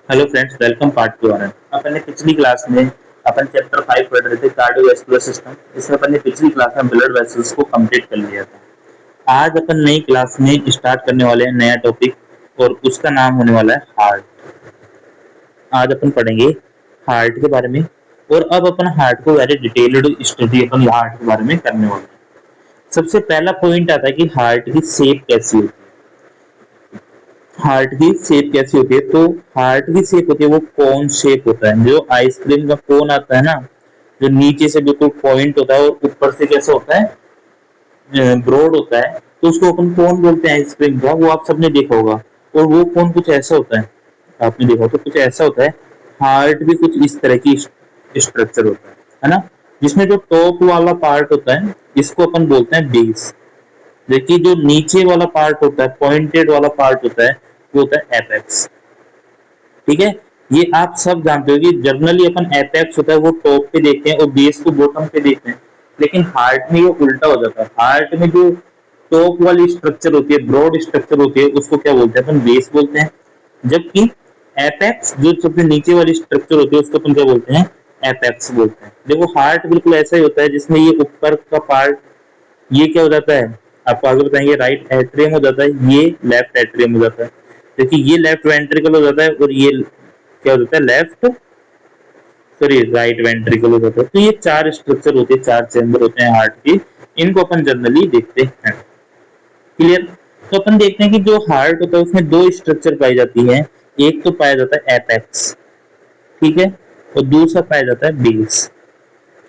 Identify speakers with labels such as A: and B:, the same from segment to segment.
A: Hello friends, welcome part 2 आर। अपन ने पिछली क्लास में अपन चैप्टर 5 पढ़ रहे थे कार्डियोवैस्कुलर सिस्टम। इसमें अपन ने पिछली क्लास में ब्लड वेसल्स को कंप्लीट कर लिया था। आज अपन नई क्लास में स्टार्ट करने वाले हैं नया टॉपिक और उसका नाम होने वाला है हार्ट। आज अपन पढ़ेंगे हार्ट के बारे में और अब अपन हार्ट को वेरी डिटेल्ड स्टडी अपन हार्ट के बारे में करने वाले हैं। सबसे पहला पॉइंट आता है कि हार्ट की शेप कैसी होती है। हार्ट की शेप कैसी होती है, तो हार्ट की शेप होती है वो कोन शेप होता है। जो आइसक्रीम का कोन आता है ना, जो नीचे से बिल्कुल पॉइंट होता है और ऊपर से कैसा होता है, ब्रॉड होता है, तो उसको अपन कोन बोलते हैं आइसक्रीम का। वो आप सबने देखा होगा। और वो कोन कुछ ऐसा होता है, आपने देखा तो कुछ ऐसा होता है। हार्ट भी कुछ इस तरह की स्ट्रक्चर होता है ना। जिसमें जो टॉप वाला पार्ट होता है इसको अपन बोलते हैं बेस। देखिए, जो नीचे वाला पार्ट होता है, पॉइंटेड वाला पार्ट होता है, वो होता है एपेक्स। ठीक है, ये आप सब जानते हो कि जनरली अपन एपेक्स होता है वो टॉप पे देखते हैं और बेस को बॉटम पे देखते हैं। लेकिन हार्ट में ये उल्टा हो जाता है। हार्ट में जो टॉप वाली स्ट्रक्चर होती है, ब्रॉड स्ट्रक्चर होती है, उसको क्या बोलते हैं अपन, बेस बोलते हैं। जबकि एपेक्स जो सबसे नीचे वाली स्ट्रक्चर होती है उसको अपन क्या बोलते हैं, एपेक्स बोलते हैं। देखो, हार्ट बिल्कुल ऐसा ही होता है जिसमें ये ऊपर का पार्ट, ये क्या हो जाता है, आपको आगे बताएंगे, राइट एट्रियम हो जाता है, ये लेफ्ट एट्रियम हो जाता है। देखिए, ये लेफ्ट वेंट्रिकल हो जाता है और ये क्या हो जाता है, लेफ्ट सॉरी राइट वेंट्रिकल हो जाता है। तो ये चार स्ट्रक्चर होते हैं, चार चैम्बर होते हैं हार्ट के। इनको अपन जनरली देखते हैं। क्लियर। तो अपन देखते हैं कि जो हार्ट होता है उसमें दो स्ट्रक्चर पाई जाती है। एक तो पाया जाता है एपेक्स, ठीक है, और दूसरा पाया जाता है बेस।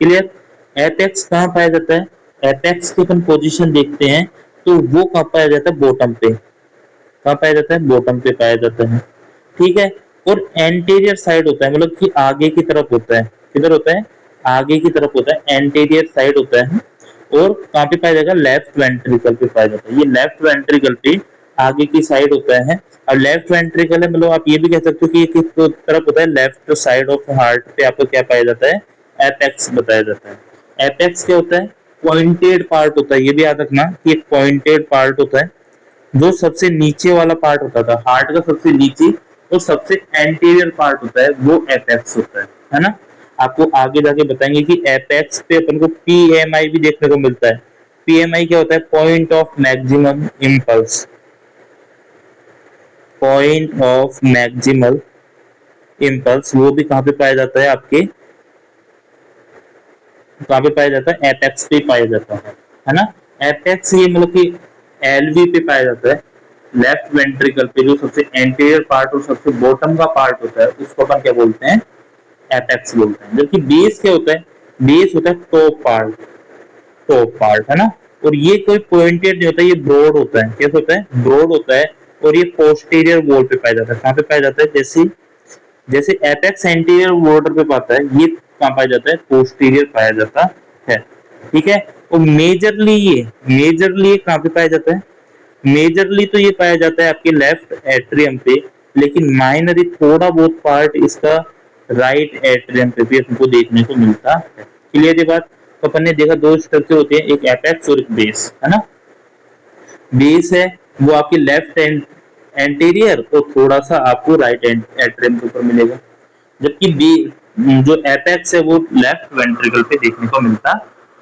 A: क्लियर। एपेक्स कहाँ पाया जाता है, एपेक्स की अपन पोजीशन देखते हैं तो वो कहाँ पाया जाता है, बॉटम पे। कहाँ पाया जाता है, बॉटम पे पाया जाता है। ठीक है। और एंटीरियर साइड होता है, मतलब कि आगे की तरफ होता है। किधर होता है, आगे की तरफ होता है, एंटीरियर साइड होता है। और कहाँ पे पाया जाएगा, लेफ्ट वेंट्रिकल पे पाया जाता है। ये लेफ्ट वेंट्रिकल पे आगे की साइड होता है। और लेफ्ट वेंट्रिकल है, मतलब आप ये भी कह सकते हो कि एक तरफ होता है, लेफ्ट साइड ऑफ हार्ट पे आपको क्या पाया जाता है, एपेक्स बताया जाता है। एपेक्स क्या होता है, पॉइंटेड पार्ट होता है। ये भी याद रखना कि एक पॉइंटेड पार्ट होता है। जो सबसे नीचे वाला पार्ट होता था हार्ट का, सबसे नीचे और सबसे एंटीरियर पार्ट होता है वो एपेक्स होता है ना। आपको आगे जाके बताएंगे कि एपेक्स पे अपन को पीएमआई भी देखने को मिलता है। पीएमआई क्या होता है, point of maximum impulse. Point of maximal impulse वो भी कहाँ पे पाया जाता है, आपके कहाँ पे पाया जाता है, एपेक्स पे पाया जाता है ना। एपेक्स ये मतलब कि एलवी पे पाया जाता है। लेफ्ट वेंट्रिकल पे जो सबसे एंटीरियर पार्ट और सबसे बॉटम का पार्ट होता है उसको अपन क्या बोलते हैं, एपेक्स बोलते हैं। जबकि बेस क्या होता है, बेस होता है टॉप पार्ट। टॉप पार्ट है ना। और ये कोई पॉइंटेड नहीं होता, ये ब्रॉड होता है। कैसे होता है, ब्रॉड होता है। और ये पोस्टीरियर वॉल पे पाया जाता है। कहाँ पे पाया जाता है, जैसे जैसे एपेक्स एंटीरियर बॉर्डर पे पाता है, ये कहाँ पाया जाता है, पोस्टीरियर पाया जाता है। ठीक है। और मेजरली ये कहाँ पे पाया जाता है, मेजरली तो ये पाया जाता है आपके लेफ्ट एट्रियम पे। लेकिन माइनरी थोड़ा बहुत पार्ट इसका राइट एट्रियम पे भी हमको देखने को मिलता है। क्लियर ये बात। तो अपन ने देखा दो स्ट्रक्चर होते हैं, एक एपेक्स और एक बेस, है ना। बेस है वो आपके लेफ्ट एंटीरियर और थोड़ा सा आपको राइट एट्रियम के ऊपर मिलेगा। जबकि जो एपेक्स है वो लेफ्ट वेंट्रिकल पे देखने को मिलता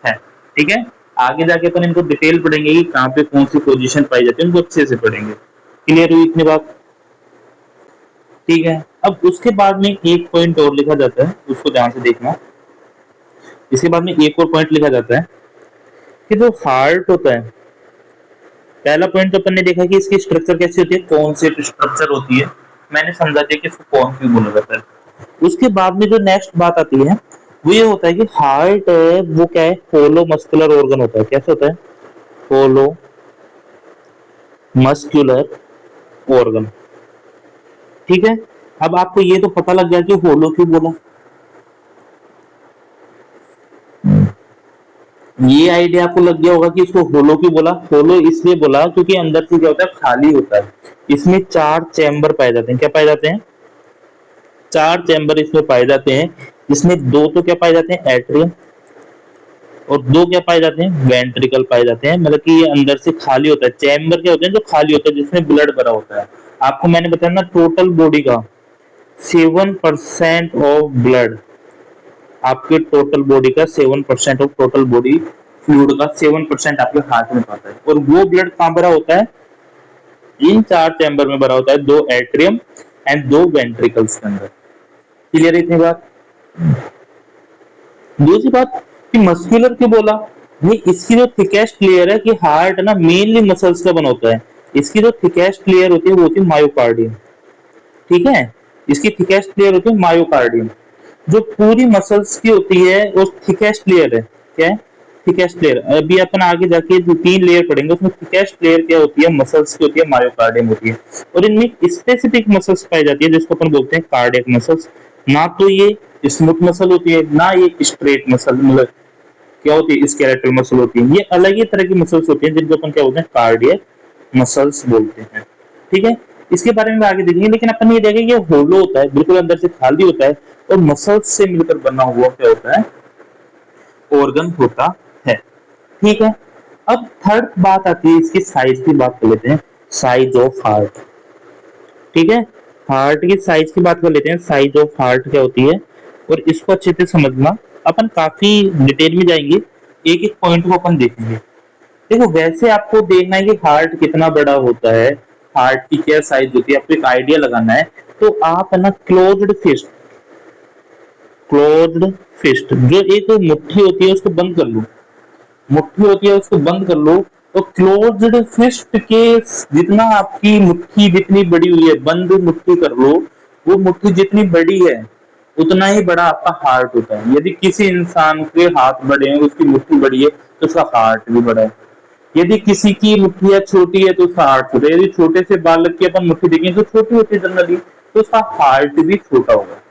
A: है। ठीक है। आगे जाके अपन इनको डिटेल पढ़ेंगे कि कहाँ पे कौन सी पोजीशन पाई जाती है, उनको अच्छे से पढ़ेंगे। क्लियर हुई इतनी बात। ठीक है। अब उसके बाद में एक पॉइंट और लिखा जाता है, उसको ध्यान से देखना। इसके बाद में एक और पॉइंट लिखा जाता है कि जो हार्ट होता है, पहला पॉइंट तो अपन ने देखा कि इसकी स्ट्रक्चर कैसी होती है, कौन सी स्ट्रक्चर होती है। मैंने समझा दिया कि इसको कौन क्यों बोला जाता है। उसके बाद में जो नेक्स्ट बात आती है वो ये होता है कि हार्ट है वो क्या है, होलो मस्कुलर ऑर्गन होता है। कैसे होता है, होलो मस्कुलर ऑर्गन। ठीक है। अब आपको ये तो पता लग गया कि होलो क्यों बोला, ये आइडिया आपको लग गया होगा कि इसको होलो क्यों बोला। होलो इसलिए बोला क्योंकि अंदर से क्या होता है, खाली होता है। इसमें चार चैम्बर पाए जाते हैं। क्या पाए जाते हैं, चार चैम्बर इसमें पाए जाते हैं। जिसमें दो तो क्या पाए जाते हैं, एट्रियम, और दो क्या पाए जाते हैं, वेंट्रिकल पाए जाते हैं। मतलब कि ये अंदर से खाली होता है। चैम्बर क्या होते हैं, जो खाली होता है, जिसमें ब्लड भरा होता है। आपको मैंने बताया ना, टोटल बॉडी का 7% ऑफ ब्लड, आपके टोटल बॉडी का 7% ऑफ टोटल बॉडी फ्लूइड का 7% आपके हार्ट में पाता है। और वो ब्लड कहाँ भरा होता है? इन 4 चैम्बर में भरा होता है, 2 एट्रियम एंड 2 वेंट्रिकल्स के अंदर। क्लियर है इतनी बात? दूसरी बात कि मस्कुलर क्यों बोला? ये इसकी जो थिकेस्ट लेयर है कि हार्ट ना मेनली मसल्स का बना होता है, इसकी जो थिकेस्ट लेयर होती है वो होती है मायोकार्डियम। ठीक है, इसकी थिकेस्ट लेयर होती है मायोकार्डियम। जो पूरी मसल्स की होती है वो थिकेस्ट लेयर है। क्या है? Thickest layer. अभी अपन आगे जाके जो 3 लेयर पढ़ेंगे उसमें थिकेस्ट लेयर क्या होती है? मसल्स की होती है, मायोकार्डियम होती है। और इनमें स्पेसिफिक मसल्स पाई जाती है जिसको अपन बोलते हैं कार्डियक मसल्स। ना तो ये स्मूथ मसल होती है, ना ये स्ट्रेट मसल, मतलब क्या होती है? स्केलेटल मसल होती है। ये अलग ही तरह की मसल्स होती हैं जिनको अपन क्या बोलते हैं? कार्डियक मसल्स बोलते हैं। ठीक है, इसके बारे में आगे देखेंगे, लेकिन अपन ये देखेंगे ये होलो होता है, बिल्कुल अंदर से खाली होता है और मसल्स से मिलकर बना हुआ क्या होता है? ऑर्गन होता है। ठीक है, अब थर्ड बात आती है इसकी साइज की बात कर लेते हैं, साइज ऑफ हार्ट। ठीक है, हार्ट की साइज की बात कर लेते हैं। साइज ऑफ हार्ट क्या होती है और इसको अच्छे से समझना। अपन काफी डिटेल में जाएंगे, एक एक पॉइंट को अपन देखेंगे। देखो, वैसे आपको देखना है कि हार्ट कितना बड़ा होता है, हार्ट की क्या साइज होती है, आपको एक आइडिया लगाना है। तो आप है ना क्लोज्ड फिस्ट, क्लोज्ड फिस्ट जो एक मुट्ठी होती है उसको बंद कर लो, मुट्ठी होती है उसको बंद कर लो। तो क्लोज्ड फिस्ट के जितना आपकी मुट्ठी जितनी बड़ी हुई है, बंद मुट्ठी कर लो, वो मुट्ठी जितनी बड़ी है उतना ही बड़ा आपका हार्ट होता है। यदि किसी इंसान के हाथ बड़े हैं, उसकी मुट्ठी बड़ी है, तो उसका हार्ट भी बड़ा है। यदि किसी की मुट्ठियां छोटी है तो उसका हार्ट छोटा है। यदि छोटे से बालक की अपन मुट्ठी देखें तो छोटी होती है जनरली, तो उसका हार्ट भी छोटा होगा।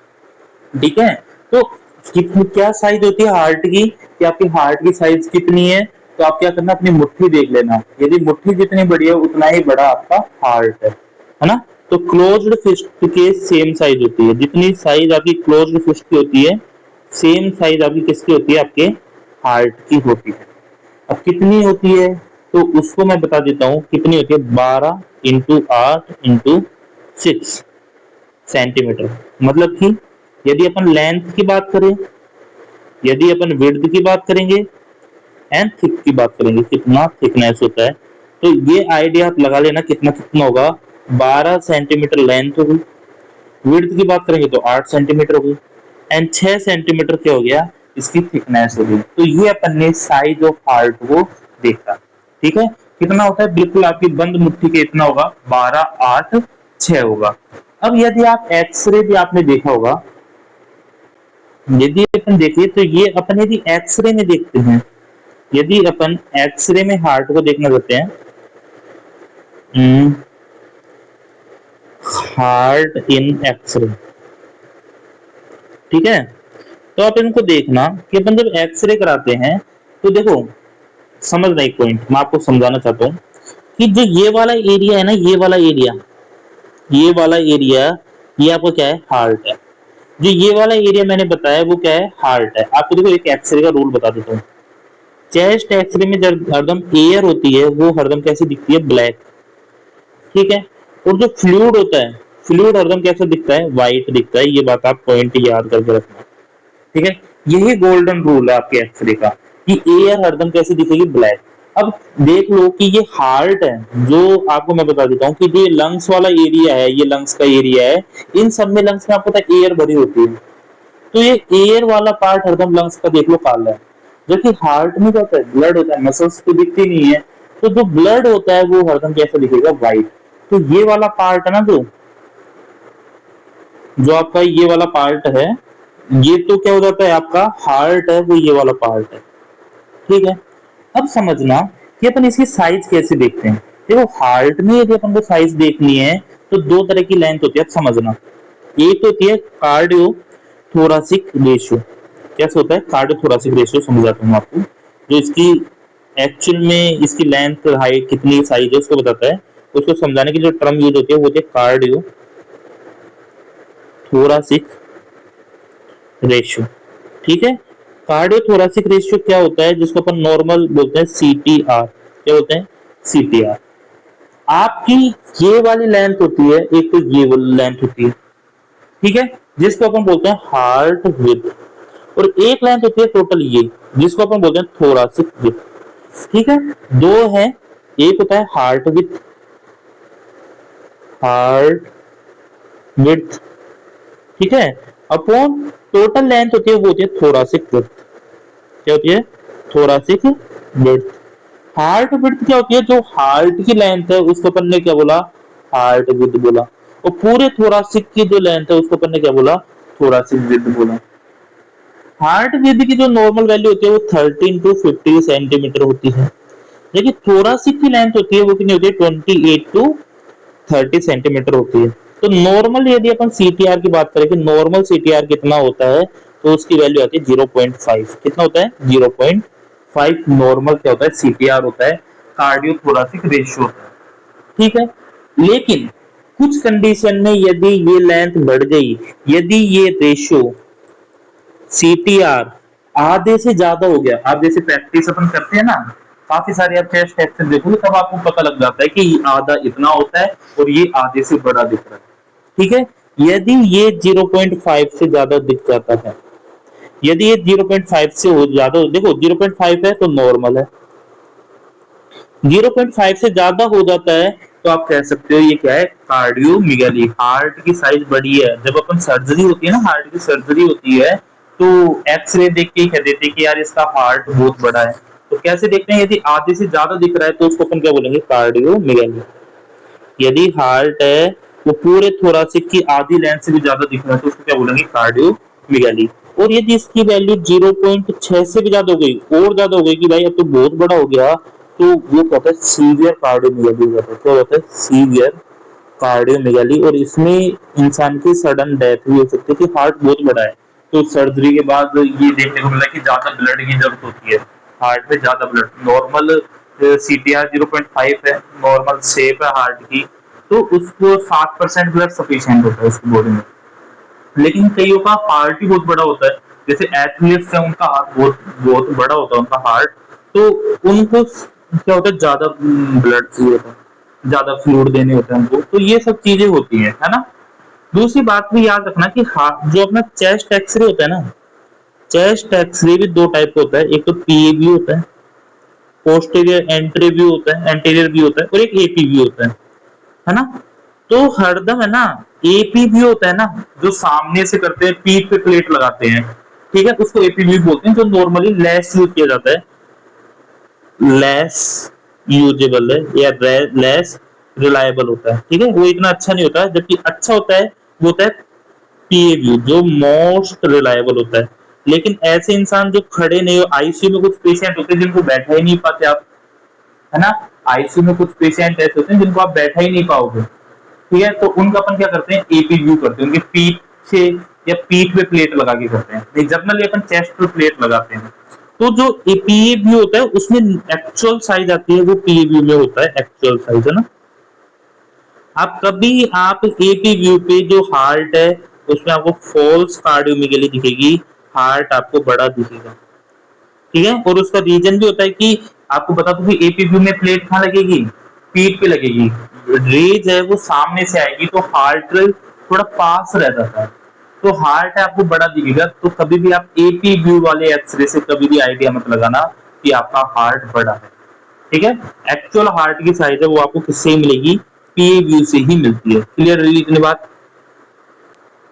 A: ठीक है, तो कितनी क्या साइज होती है हार्ट की, कि आपकी हार्ट की साइज कितनी है? तो आप क्या करना, अपनी मुट्ठी देख लेना, यदि मुट्ठी जितनी बड़ी है उतना ही बड़ा आपका हार्ट है ना। तो क्लोज्ड फिस्ट के सेम साइज होती है, जितनी साइज आपकी क्लोज्ड फिस्ट की होती है सेम साइज आपकी किसकी होती है? आपके हार्ट की होती है। अब कितनी होती है तो उसको मैं बता देता हूं कितनी होती है। 12 इंटू 8 इंटू 6 सेंटीमीटर। मतलब कि यदि अपन लेंथ की बात करें, यदि अपन विड्थ की बात करेंगे एंड थिक की बात करेंगे, कितना थिकनेस होता है, तो ये आइडिया आप लगा लेना कितना कितना होगा। 12 सेंटीमीटर लेंथ होगी, विड्थ की बात करेंगे तो 8 सेंटीमीटर होगी, एंड 6 सेंटीमीटर क्या हो गया? इसकी थिकनेस होगी। तो ये अपन ने साइज ऑफ हार्ट को देखा। ठीक है, कितना होता है? बिल्कुल आपकी बंद मुट्ठी के इतना होगा, 12 8 6 होगा। अब यदि आप एक्सरे भी आपने देखा होगा, यदि अपन देखें तो ये अपन यदि एक्सरे में देखते हैं, यदि अपन एक्सरे में हार्ट को देखना चाहते हैं, हार्ट इन एक्सरे, ठीक है, तो आप इनको देखना कि अपन जब एक्सरे कराते हैं तो देखो, समझना एक पॉइंट मैं आपको समझाना चाहता हूँ कि जो ये वाला एरिया है ना, ये वाला एरिया, ये वाला एरिया, ये आपको क्या है? हार्ट है। जो ये वाला एरिया मैंने बताया वो क्या है? हार्ट है। आपको देखो एक एक्सरे का रूल बता देता हूँ। चेस्ट एक्सरे में जब हरदम एयर होती है वो हरदम कैसी दिखती है? ब्लैक। ठीक है, और जो फ्लूइड होता है, फ्लूइड हरदम कैसा दिखता है? व्हाइट दिखता है। ये बात आप पॉइंट याद करके रखना। ठीक है, यही गोल्डन रूल है आपके एक्सरे का कि एयर हरदम कैसी दिखेगी? ब्लैक। अब देख लो कि ये हार्ट है, जो आपको मैं बता देता हूँ कि जो लंग्स वाला एरिया है, ये लंग्स का एरिया है, इन सब में लंग्स में आपको पता है एयर भरी होती है। तो ये एयर वाला पार्ट हरदम लंग्स का देख लो काला है, जबकि हार्ट में क्या होता है? ब्लड होता है, मसल्स तो दिखती नहीं है। तो जो ब्लड होता है वो हरदम कैसा दिखेगा? व्हाइट। तो ये वाला पार्ट है ना, जो जो आपका ये वाला पार्ट है, ये तो क्या हो जाता है? आपका हार्ट है वो ये वाला पार्ट है। ठीक है, अब समझना कि अपन इसकी साइज कैसे देखते हैं। देखो, हार्ट में यदि अपन को साइज देखनी है तो 2 तरह की लेंथ होती है। अब समझना, एक तो होती है कार्डियो थोरासिक रेशियो। कैसे होता है कार्डियो थोरासिक रेशियो? समझाता हूँ आपको। जो इसकी एक्चुअल में इसकी लेंथ हाइट कितनी साइज है उसको बताता है। उसको समझाने की जो टर्म यूज होती है वो होती है कार्डियो थोरासिक रेशियो। ठीक है, कार्डियोथोरेसिक रेशियो क्या होता है? जिसको अपन नॉर्मल बोलते हैं सीटीआर। क्या बोलते हैं? सीटीआर। आपकी ये वाली लेंथ होती है, एक तो ये वाली लेंथ होती है, ठीक है, जिसको अपन बोलते हैं हार्ट विड्थ। और एक लेंथ होती है टोटल ये, जिसको अपन बोलते हैं थोरासिक विड्थ। ठीक है, दो है, एक होता है हार्ट विड्थ, हार्ट विड्थ, ठीक है, अपॉन टोटल लेंथ होती है वो होती है थोरासिक विड्थ। क्या होती है? Thoracic width. हार्ट विड्थ क्या होती है? जो हार्ट की लेंथ है उसको अपन ने क्या बोला? हार्ट विड्थ बोला। और पूरे थोरासिक की जो लेंथ है उसको अपन ने क्या बोला? थोरासिक विड्थ बोला। हार्ट विड्थ की जो नॉर्मल वैल्यू होती है वो 13 टू 50 सेंटीमीटर होती है, लेकिन थोरासिक की लेंथ होती है वो कितनी होती है? 28 टू 30 सेंटीमीटर होती है। तो नॉर्मल यदि अपन सीटीआर की बात करें कि नॉर्मल सीटीआर कितना होता है, तो उसकी वैल्यू आती है 0.5। कितना होता है? 0.5 नॉर्मल क्या होता है? सीटीआर होता है, कार्डियो थोरासिक रेशियो होता है। ठीक है, लेकिन कुछ कंडीशन में यदि ये लेंथ बढ़ गई, यदि ये रेशियो सीटीआर आधे से ज्यादा हो गया, आप जैसे प्रैक्टिस अपन करते हैं ना, काफी सारे आप चेस्ट एक्शन देखोगे तब आपको पता लग जाता है कि ये आधा इतना होता है और ये आधे से बड़ा दिख रहा है। ठीक है, यदि ये 0.5 से ज्यादा दिख जाता है, यदि ये 0.5 से हो ज्यादा, देखो 0.5 है तो नॉर्मल है, 0.5 से ज्यादा हो जाता है तो आप कह सकते हो ये क्या है? कार्डियोमेगाली, हार्ट की साइज बड़ी है। जब अपन सर्जरी होती है ना, हार्ट की सर्जरी होती है, तो एक्सरे देख के ही कह देते हैं कि यार इसका हार्ट बहुत बड़ा है। तो कैसे देखते हैं? यदि आधे से ज्यादा दिख रहा है तो उसको अपन क्या बोलेंगे? कार्डियोमेगाली। यदि हार्ट है वो पूरे थोरासिक की आधी लेंथ से भी ज्यादा दिख रहा है तो उसको क्या बोलेंगे? कार्डियोमेगाली। और यदि इसकी वैल्यू 0.6 से भी ज्यादा हो गई, और ज्यादा हो गई कि भाई अब तो बहुत बड़ा हो गया, तो वो कहता है सीवियर कार्डियोमेगाली होता है। क्या होता है? Severe cardiomegaly. और इसमें इंसान की सडन डेथ भी हो सकती है कि हार्ट बहुत बड़ा है। तो सर्जरी के बाद ये देखने को मिला कि ज्यादा ब्लड की जरूरत होती है, हार्ट में ज्यादा ब्लड। नॉर्मल सीटीआर 0.5 है, नॉर्मल शेप है हार्ट की, तो उसको 7% ब्लड सफिशिएंट होता है उसकी बॉडी में। लेकिन कईयों का हार्ट ही बहुत बड़ा होता है, जैसे एथलीट्स है उनका हार्ट बहुत बहुत बड़ा होता है उनका हार्ट, तो उनको क्या होता है? ज्यादा ब्लड चाहिए होता है, ज्यादा फ्लूइड देने होते हैं उनको। तो ये सब चीजें होती है ना। दूसरी बात भी याद रखना कि जो अपना चेस्ट एक्सरे होता है ना, चेस्ट एक्सरे भी दो टाइप का होता है। एक तो पीए होता है, पोस्टीरियर एंट्री व्यू होता है, एंटीरियर व्यू होता है, और एक एपी व्यू होता है ना। तो हरदम है ना, एपी व्यू होता है ना, जो सामने से करते हैं, पीठ पे प्लेट लगाते हैं, ठीक है, उसको एपी व्यू बोलते हैं, जो नॉर्मली लेस यूज किया जाता है, लेस यूजेबल है या लेस रिलायबल होता है। ठीक है, वो इतना अच्छा नहीं होता है, जबकि अच्छा होता है वो होता है पीए व्यू, जो मोस्ट रिलायबल होता है। लेकिन ऐसे इंसान जो खड़े नहीं हो, आईसीयू में कुछ पेशेंट होते हैं जिनको बैठा ही नहीं पाते आप, है ना। आईसीयू में कुछ पेशेंट ऐसे होते हैं जिनको आप बैठा ही नहीं पाओगे, ठीक है, तो उनका अपन क्या करते हैं? एपी व्यू करते हैं, उनके पीठ से या पीठ पे प्लेट लगा के करते हैं। जनरली अपन चेस्ट पे प्लेट लगाते हैं। तो जो पीए व्यू होता है उसमें एक्चुअल साइज आती है, वो पीए व्यू में होता है एक्चुअल साइज, है ना। आप कभी आप एपी व्यू पे जो हार्ट है उसमें आपको फॉल्स कार्डियोमेगाली दिखेगी, हार्ट आपको बड़ा दिखेगा, ठीक है। और उसका रीजन भी होता है कि आपको बता दूं कि एपी व्यू में प्लेट कहाँ लगेगी? पीठ पे लगेगी। रेज है वो सामने से आएगी तो हार्ट थोड़ा पास रह जाता है, तो हार्ट है आपको बड़ा दिखेगा। तो कभी भी आप एपी व्यू वाले एक्सरे से कभी भी आइडिया मत लगाना कि आपका हार्ट बड़ा है, ठीक है। एक्चुअल हार्ट की साइज है वो आपको किससे मिलेगी? पीए व्यू से ही मिलती है। क्लियर रही इतनी बात?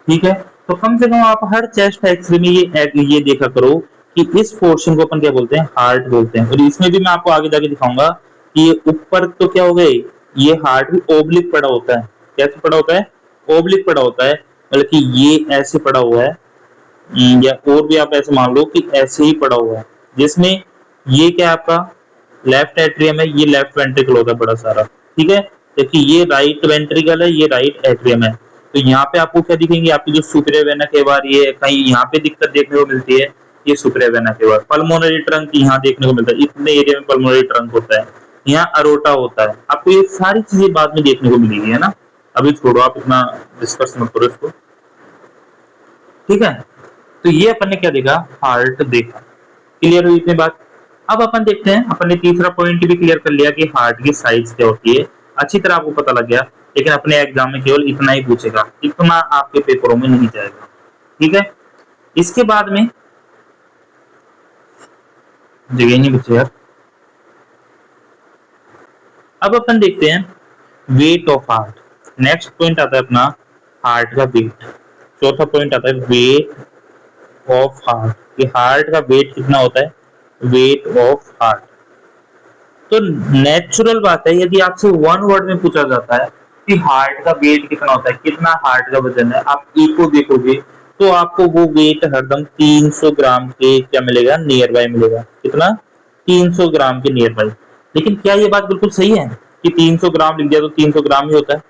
A: ठीक है, तो कम से कम आप हर चेस्ट एक्सरे में ये देखा करो कि इस पोर्शन को अपन क्या बोलते हैं? हार्ट बोलते हैं। और इसमें भी मैं आपको आगे जाके दिखाऊंगा कि ये ऊपर तो क्या हो गए, ये हार्ट भी ओब्लिक पड़ा होता है। कैसे पड़ा होता है? ओब्लिक पड़ा होता है, मतलब कि ये ऐसे पड़ा हुआ है, या और भी आप ऐसे मान लो कि ऐसे ही पड़ा हुआ है, जिसमें ये क्या है आपका लेफ्ट एट्रियम है, ये लेफ्ट वेंट्रिकल होता है बड़ा सारा, ठीक है। देखिए ये राइट वेंट्रिकल है, ये राइट एट्रियम है। तो यहाँ पे आपको क्या दिखेंगे? आपकी जो सुपीरियर वेना केवा, ये कहीं यहाँ पे दिक्कत देखने को मिलती है, ये superior vena cava. Pulmonary trunk यहाँ देखने को मिलता है, इतने एरिया में पल्मोनरी ट्रंक होता है। यहाँ अरोटा होता है, आपको ये सारी चीजें बाद में देखने को मिलेगी, है ना। अभी छोड़ो, आप इतना डिस्कस मत करो इसको, ठीक है। तो ये अपन ने क्या देखा? हार्ट देखा। क्लियर हुई इतनी बात? अब अपन देखते हैं, अपन ने तीसरा पॉइंट भी क्लियर कर लिया कि हार्ट की साइज क्या होती है, अच्छी तरह आपको पता लग गया। लेकिन अपने एग्जाम में केवल इतना ही पूछेगा, इतना आपके पेपरों में नहीं जाएगा। ठीक है, इसके बाद में जगह नहीं बची यार। अब अपन देखते हैं weight of heart. Next point आता है अपना हार्ट का वेट। चौथा पॉइंट आता है वेट ऑफ हार्ट, कि हार्ट का वेट कितना होता है, वेट ऑफ हार्ट। तो नेचुरल बात है, यदि आपसे वन वर्ड में पूछा जाता है कि हार्ट का वेट कितना होता है, कितना हार्ट का वजन है, आप इको देखोगे तो आपको वो वेट हरदम 300 ग्राम के क्या मिलेगा, नियर बाय मिलेगा। कितना, 300 ग्राम के नियर बाय। लेकिन क्या ये बात बिल्कुल सही है कि 300 ग्राम लिख दिया तो 300 ग्राम ही होता है?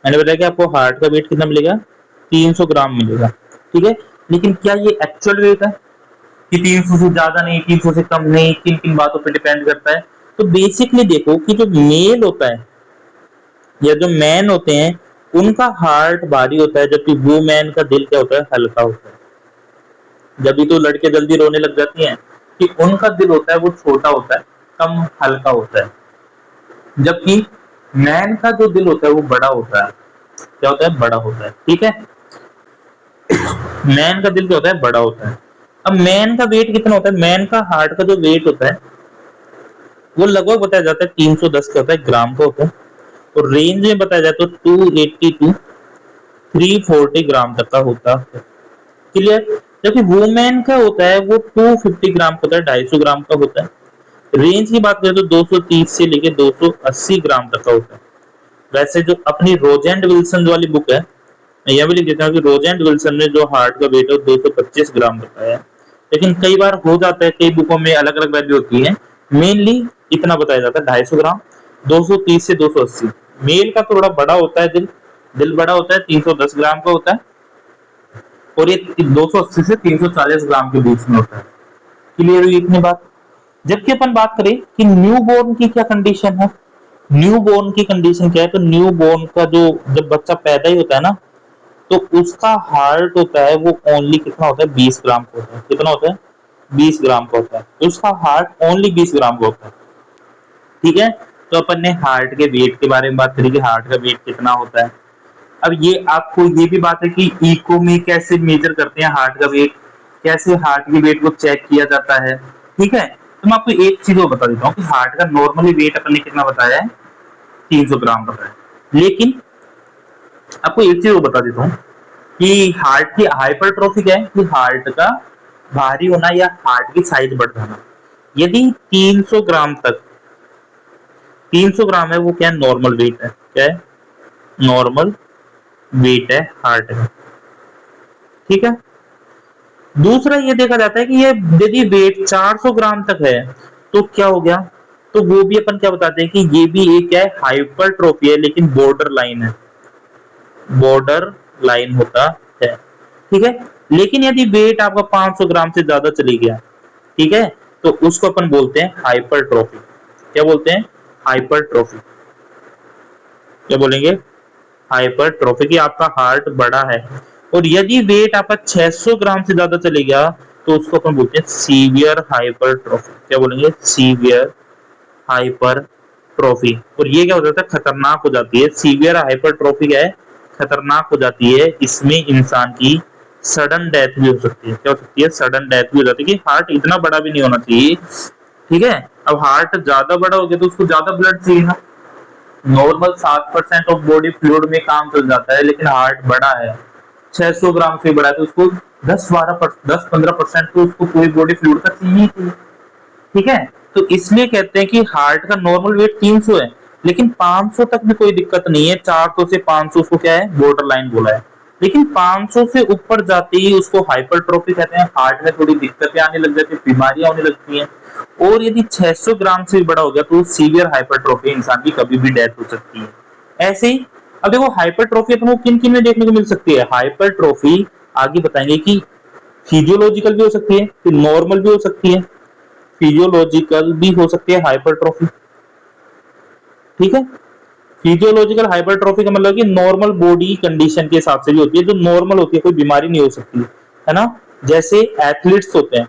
A: मैंने बताया कि आपको हार्ट का वेट कितना मिलेगा, 300 ग्राम मिलेगा। ठीक है, लेकिन क्या ये एक्चुअल वेट है कि 300 से ज्यादा नहीं, 300 से कम नहीं, किन किन बातों पर डिपेंड करता है? तो बेसिकली देखो कि जो मेल होता है या जो मैन होते हैं उनका हार्ट भारी होता है, जबकि वुमेन का दिल क्या होता है, हल्का होता है। जब भी तो लड़के जल्दी रोने लग जाती हैं कि उनका दिल होता है वो छोटा होता है, कम हल्का होता है, जबकि मैन का जो दिल होता है वो बड़ा होता है। क्या होता है, बड़ा होता है। ठीक है, मैन का दिल क्या होता है, बड़ा होता है। अब मैन का वेट कितना होता है, मैन का हार्ट का जो वेट होता है वो लगभग बताया जाता है 310 का होता है, ग्राम का होता है। और रेंज में बताया जाए तो 280 टू 340 ग्राम तक का होता है। क्लियर? जबकि वुमेन का होता है वो 250 ग्राम का होता है, 250 ग्राम का होता है। रेंज की बात करें तो 230 से लेके 280 ग्राम तक का होता है। वैसे जो अपनी रोज एंड विल्सन वाली बुक है, मैं यह भी लिख देता हूँ कि रोज एंड विल्सन ने जो हार्ट का वेट है 225 ग्राम बताया है। लेकिन कई बार हो जाता है, कई बुकों में अलग अलग वैल्यू होती है। मेनली इतना बताया जाता है 250 ग्राम, 230 से 280। मेल का थोड़ा बड़ा होता है दिल, दिल बड़ा होता है, 310 ग्राम का होता है, और ये 280 से 340 ग्राम के बीच में होता है। क्लियर हुई इतनी बात? जबकि अपन बात करें कि न्यू बोर्न की क्या कंडीशन है, न्यू बोर्न की कंडीशन क्या है, तो न्यू बोर्न का जो जब बच्चा पैदा ही होता है ना, तो उसका हार्ट होता है वो ओनली कितना होता है, 20 ग्राम का होता है। कितना होता है, 20 ग्राम का होता है। उसका हार्ट ओनली 20 ग्राम का होता है। ठीक है, तो अपन ने हार्ट के वेट के बारे में बात करी कि हार्ट का वेट कितना होता है। अब ये आपको ये भी बात है कि इको में कैसे मेजर करते हैं हार्ट का वेट, कैसे हार्ट के वेट को चेक किया जाता है। ठीक है, तो मैं आपको एक चीज और बता देता हूँ कि हार्ट का नॉर्मली वेट अपन ने कितना बताया है, 300 ग्राम बताया है। लेकिन आपको एक चीज और बता देता हूँ कि हार्ट की हाइपरट्रोफी क्या है, कि हार्ट का भारी होना या हार्ट की साइज बढ़ जाना। यदि 300 ग्राम तक, 300 ग्राम है वो क्या है, नॉर्मल वेट है। क्या है, नॉर्मल वेट है हार्ट का। ठीक है, दूसरा ये देखा जाता है कि ये यदि वेट 400 ग्राम तक है तो क्या हो गया, तो वो भी अपन क्या बताते हैं कि ये भी एक क्या है, हाइपरट्रोफी है, लेकिन बॉर्डर लाइन है, बॉर्डर लाइन होता है। ठीक है, लेकिन यदि वेट आपका 500 ग्राम से ज्यादा चली गया, ठीक है, तो उसको अपन बोलते हैं हाइपरट्रोफी। क्या बोलते हैं, हाइपरट्रोफी। क्या बोलेंगे, हाइपरट्रोफी, की आपका हार्ट बड़ा है। और यदि वेट आपका 600 ग्राम से ज्यादा चले गया तो उसको अपन बोलते हैं सीवियर हाइपरट्रोफी। क्या बोलेंगे, सीवियर हाइपरट्रोफी। और ये क्या हो जाता है, खतरनाक हो जाती है। सीवियर हाइपरट्रोफी क्या है, खतरनाक हो जाती है। इसमें इंसान की सडन डेथ भी हो सकती है। क्या हो सकती है, सडन डेथ भी हो जाती है, कि हार्ट इतना बड़ा भी नहीं होना चाहिए। ठीक है, अब हार्ट ज्यादा बड़ा हो गया तो उसको ज्यादा ब्लड चाहिए ना। नॉर्मल 7% ऑफ बॉडी फ्लूइड में काम चल जाता है, लेकिन हार्ट बड़ा है, 600 ग्राम से बड़ा है, तो उसको 10-15% तो उसको पूरी बॉडी फ्लूइड का चाहिए ही। ठीक है, तो इसलिए कहते हैं कि हार्ट का नॉर्मल वेट 300 है, लेकिन 500 तक भी कोई दिक्कत नहीं है। 400 से 500 उसको क्या है, बॉर्डर लाइन बोला है। लेकिन 500 से ऊपर जाते ही उसको हाइपरट्रोफी कहते हैं। हार्ट में थोड़ी दिक्कतें आने लग जाती है, बीमारियां होने लगती हैं। और यदि 600 ग्राम से भी बड़ा हो गया तो सीवियर हाइपरट्रोफी, इंसान की कभी भी डेथ हो सकती है। ऐसे ही अब देखो हाइपरट्रोफी अपने को किन किन में देखने को मिल सकती है। हाइपरट्रोफी आगे बताएंगे कि फिजियोलॉजिकल भी हो सकती है, फिर नॉर्मल भी हो सकती है, फिजियोलॉजिकल भी हो सकती है हाइपरट्रोफी। ठीक है, फिजियोलॉजिकल हाइपरट्रोफी का मतलब कि नॉर्मल बॉडी कंडीशन के हिसाब से भी होती है, जो नॉर्मल होती है, कोई बीमारी नहीं हो सकती है ना। जैसे एथलीट्स होते हैं,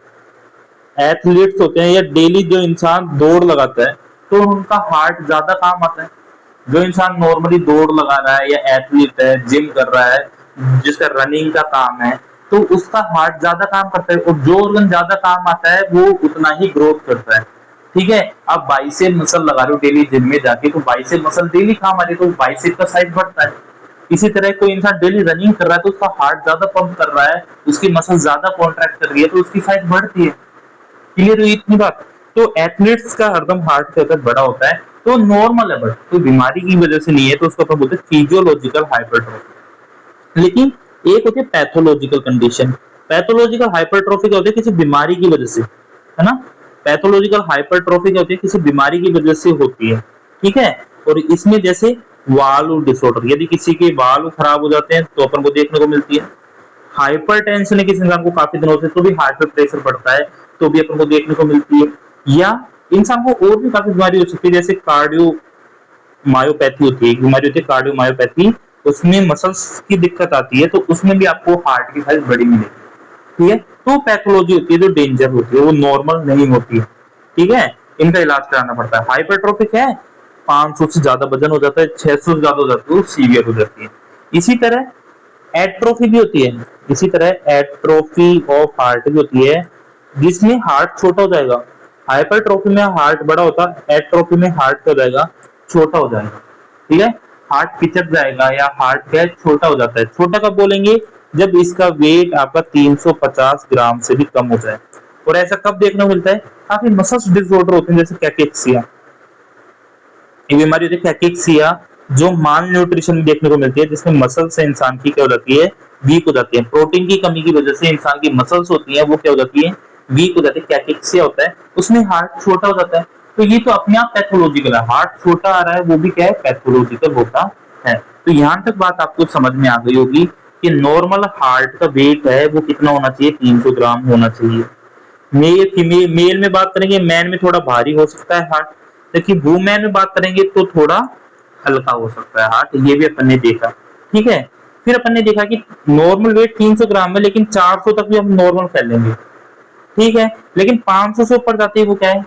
A: एथलीट्स होते हैं या डेली जो इंसान दौड़ लगाता है तो उनका हार्ट ज्यादा काम आता है। जो इंसान नॉर्मली दौड़ लगा रहा है या एथलीट है, जिम कर रहा है, जिसका रनिंग का काम है, तो उसका हार्ट ज्यादा काम करता है, और जो ऑर्गन ज्यादा काम आता है वो उतना ही ग्रोथ करता है। ठीक है, अब बाइसेप मसल लगा रहे हो डेली जिम में जाके, तो बाइसेप मसल डेली काम आ रही है, तो बाइसेप का साइज बढ़ता है। इसी तरह कोई इंसान डेली रनिंग कर रहा है, तो उसका हार्ट ज्यादा पंप कर रहा है, उसकी मसल ज्यादा कॉन्ट्रैक्ट कर रही है, तो उसकी साइज बढ़ती है। क्लियर हुई इतनी बात? तो एथलीट्स का हरदम हार्ट का अगर बड़ा होता है तो नॉर्मल है, बट कोई बीमारी की वजह से नहीं है, तो उसको अपन बोलते हैं फिजियोलॉजिकल हाइपरट्रोफी। लेकिन एक होती है पैथोलॉजिकल कंडीशन। पैथोलॉजिकल हाइपरट्रोफी क्या होती है? किसी बीमारी की वजह से, है ना। पैथोलॉजिकल हाइपरट्रोफी क्या होती है? किसी बीमारी की वजह से होती है। ठीक है, और इसमें जैसे वाल्व डिसऑर्डर, यदि किसी के वाल्व खराब हो जाते हैं तो अपन को देखने को मिलती है। हाइपरटेंशन है किसी इंसान को काफी दिनों से, तो भी हार्ट पे प्रेशर बढ़ता है, तो भी अपन को देखने को मिलती है। या इंसान को और भी काफी बीमारी हो सकती है, जैसे कार्डियो मायोपैथी होती है, एक बीमारी होती है कार्डियो मायोपैथी, उसमें मसल्स की दिक्कत आती है, तो उसमें भी आपको हार्ट की साइज बड़ी मिलेगी। ठीक है, तो पैथोलॉजी होती है जो डेंजर होती है, वो नॉर्मल नहीं होती है। ठीक है, इनका इलाज कराना पड़ता है। हाइपरट्रोफिक है, 500 से ज्यादा वजन हो जाता है, 600 से ज्यादा हो जाती है, वो सीवियर हो जाती है। इसी तरह एट्रोफी भी होती है। इसी तरह एट्रोफी ऑफ हार्ट भी होती है, जिसमें हार्ट छोटा हो जाएगा। हाइपरट्रोफी में हार्ट बड़ा होता है, एट्रोफी में हार्ट क्या हो जाएगा? छोटा हो जाएगा। ठीक है, हार्ट पिचक जाएगा या हार्ट क्या है? छोटा हो जाता है। छोटा कब बोलेंगे? जब इसका वेट आपका 350 ग्राम से भी कम हो जाए। और ऐसा कब देखने को मिलता है? काफी मसल्स डिसऑर्डर होते हैं, जैसे कैकेक्सिया, ये बीमारी होती है कैकेक्सिया, जो माल न्यूट्रिशन में देखने को मिलती है, जिसमें मसल से इंसान की क्या हो जाती है? वीक हो जाती है। प्रोटीन की कमी की वजह से इंसान की मसल्स होती है, वो क्या हो जाती है? वीक हो जाती है। कैकेक्सिया होता है, उसमें हार्ट छोटा हो जाता है। तो ये तो अपने आप पैथोलॉजिकल है, हार्ट छोटा आ रहा है, वो भी क्या है? पैथोलॉजिकल होता है। तो यहाँ तक बात आपको समझ में आ गई होगी कि नॉर्मल हार्ट का वेट है वो कितना होना चाहिए? 300 ग्राम होना चाहिए। मेल फीमेल, मेल में बात करेंगे, मैन में थोड़ा भारी हो सकता है हार्ट, लेकिन वुमेन में बात करेंगे तो थोड़ा हल्का हो सकता है हार्ट, ये भी अपन ने देखा। ठीक है, फिर अपन ने देखा कि नॉर्मल वेट 300 ग्राम है, लेकिन 400 तक भी हम नॉर्मल कर लेंगे। ठीक है, लेकिन 500 से ऊपर जाते ही वो क्या है?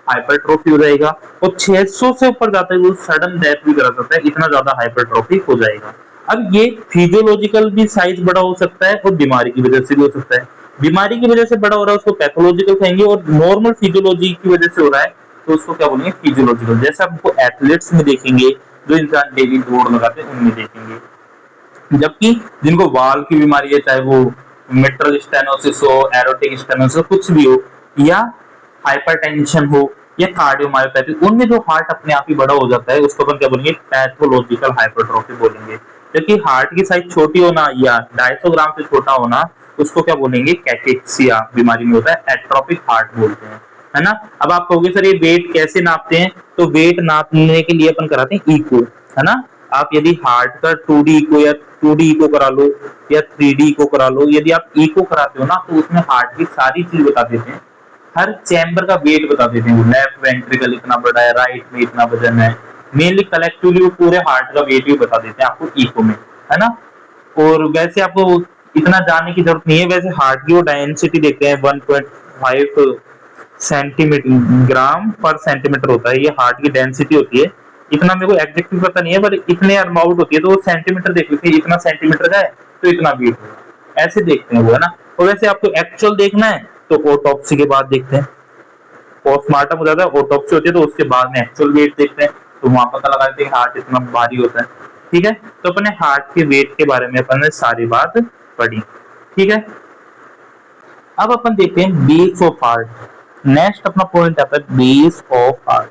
A: हाइपरट्रोफी हो जाएगा। और 600 से ऊपर जाते ही वो सडन डेथ भी करा सकता है, इतना ज्यादा हाइपरट्रोफी हो जाएगा। अब ये फिजियोलॉजिकल भी साइज बड़ा हो सकता है और बीमारी की वजह से भी हो सकता है। बीमारी की वजह से बड़ा हो रहा है उसको पैथोलॉजिकल कहेंगे, और नॉर्मल फिजियोलॉजी की वजह से हो रहा है तो उसको क्या बोलेंगे? फिजियोलॉजिकल। जैसे आपको एथलीट्स में देखेंगे, जो इंसान डेली दौड़ लगाते हैं उनमें देखेंगे। जबकि जिनको वाल्व की बीमारी है, चाहे वो मिट्रल स्टेनोसिस हो, एरोटिक स्टेनोसिस हो, कुछ भी हो, या हाइपरटेंशन हो, या कार्डियोमायोपैथी, उनमें जो हार्ट अपने आप ही बड़ा हो जाता है उसको अपन क्या बोलेंगे? पैथोलॉजिकल हाइपरट्रोफी बोलेंगे। जबकि हार्ट की साइज छोटी होना या 250 ग्राम से छोटा होना, उसको क्या बोलेंगे? कैकेक्सिया बीमारी में होता है, एट्रोफिक हार्ट बोलते हैं, है ना। अब आप कहोगे सर ये वेट कैसे नापते हैं? तो वेट नापने के लिए अपन कराते हैं इको, है ना। आप यदि हार्ट का 2D इको या 2D इको करा लो या 3D इको करा लो, यदि आप इको कराते हो ना तो उसमें हार्ट की सारी चीज बता देते हैं, हर चैम्बर का वेट बता देते हैं। वो लेफ्ट वेंट्रिकल इतना बड़ा है, राइट में इतना वजन है, मेनली कलेक्टिवली वो पूरे हार्ट का वेट भी बता देते हैं आपको इको में, है ना। और वैसे आपको इतना जानने की जरूरत नहीं है, वैसे हार्ट की वो डेंसिटी देखते हैं 1.5 सेंटीमीटर ग्राम पर सेंटीमीटर होता है, ये हार्ट की डेंसिटी होती है। इतना मेरे को एग्जैक्टली पता नहीं है, पर इतने अमाउंट होती है, तो वो सेंटीमीटर देख लेते हैं, इतना सेंटीमीटर का है तो इतना वेट होगा, ऐसे देखते हैं वो, है ना। और वैसे आपको एक्चुअल देखना है तो ऑटोप्सी के बाद देखते हैं। पोस्टमार्टम हो जाता है, ऑटोप्सी होती है, तो उसके बाद में एक्चुअल वेट देखते हैं, तो वहां पता लगा देते हैं हार्ट इतना भारी होता है। ठीक है, तो अपने हार्ट के वेट के बारे में अपन ने सारी बात पढ़ी। ठीक है, अब अपन देखते हैं बेस ऑफ हार्ट। नेक्स्ट अपना पॉइंट आता है बेस ऑफ हार्ट।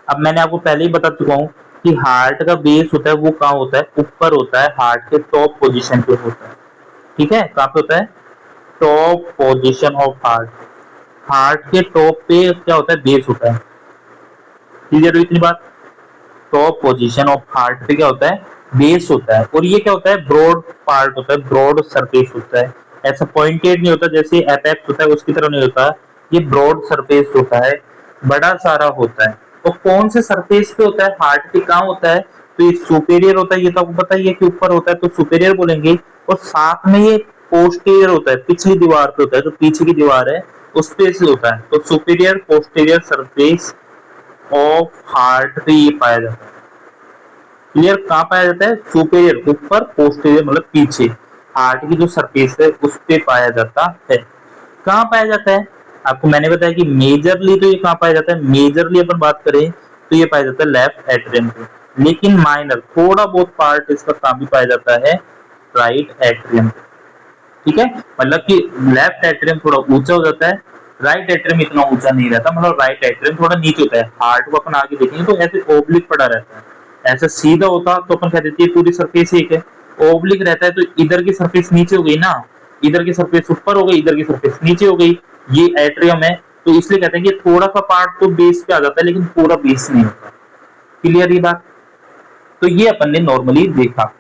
A: अब मैंने आपको पहले ही बता चुका हूं कि हार्ट का बेस होता है वो कहाँ होता है? ऊपर होता है, हार्ट के टॉप पोजीशन पे होता है। ठीक है, कहाँ पे होता है? Top position of heart. Heart के टॉप पे क्या होता है? बेस होता है। क्लियर हुई इतनी बात? टॉप पोजीशन ऑफ हार्ट पे क्या होता है? बेस होता है। और ये क्या होता है? ब्रॉड पार्ट होता है, ब्रॉड सरफेस होता है। ऐसा पॉइंटेड नहीं होता जैसे एपेक्स होता है उसकी तरह नहीं होता, ये ब्रॉड सरफेस होता है, बड़ा सारा होता है। तो कौन से सरफेस पे होता है? हार्ट के कहाँ होता है? तो ये सुपेरियर होता है, ये तो आपको पता ही है कि ऊपर होता है तो सुपेरियर बोलेंगे। और साथ में ये पोस्टीरियर होता है, पिछली दीवार पे होता है, जो पीछे की दीवार है उस पे से होता है। तो superior posterior surface of heart पे ये पाया जाता है। क्लियर कहाँ पाया जाता है? सुपेरियर ऊपर, पोस्टीरियर मतलब पीछे, हार्ट की जो सरफेस है उस पे पाया जाता है। कहाँ पाया जाता है? आपको मैंने बताया कि मेजरली तो ये कहाँ पाया जाता है, मेजरली अपन बात करें तो ये पाया जाता है लेफ्ट एट्रियम पे, लेकिन माइनर थोड़ा बहुत पार्ट इसका कहाँ भी पाया जाता है, राइट एट्रियम पे। ठीक है, मतलब कि लेफ्ट एट्रियम थोड़ा ऊंचा हो जाता है, राइट एट्रियम इतना ऊंचा नहीं रहता, मतलब राइट एट्रियम थोड़ा नीचे होता है। हार्ट को अपन आगे देखेंगे तो ऐसे ओब्लिक पड़ा रहता है, ऐसा सीधा होता तो अपन कह देते हैं पूरी सरफेस एक है। ओब्लिक रहता है तो इधर की सरफेस नीचे हो गई ना, इधर की सरफेस ऊपर हो गई, इधर की सरफेस नीचे हो गई, ये एट्रियम है। तो इसलिए कहते हैं कि थोड़ा सा पार्ट तो बेस पे आ जाता है लेकिन पूरा बेस नहीं होता। क्लियर ये बात? तो ये अपन ने नॉर्मली देखा।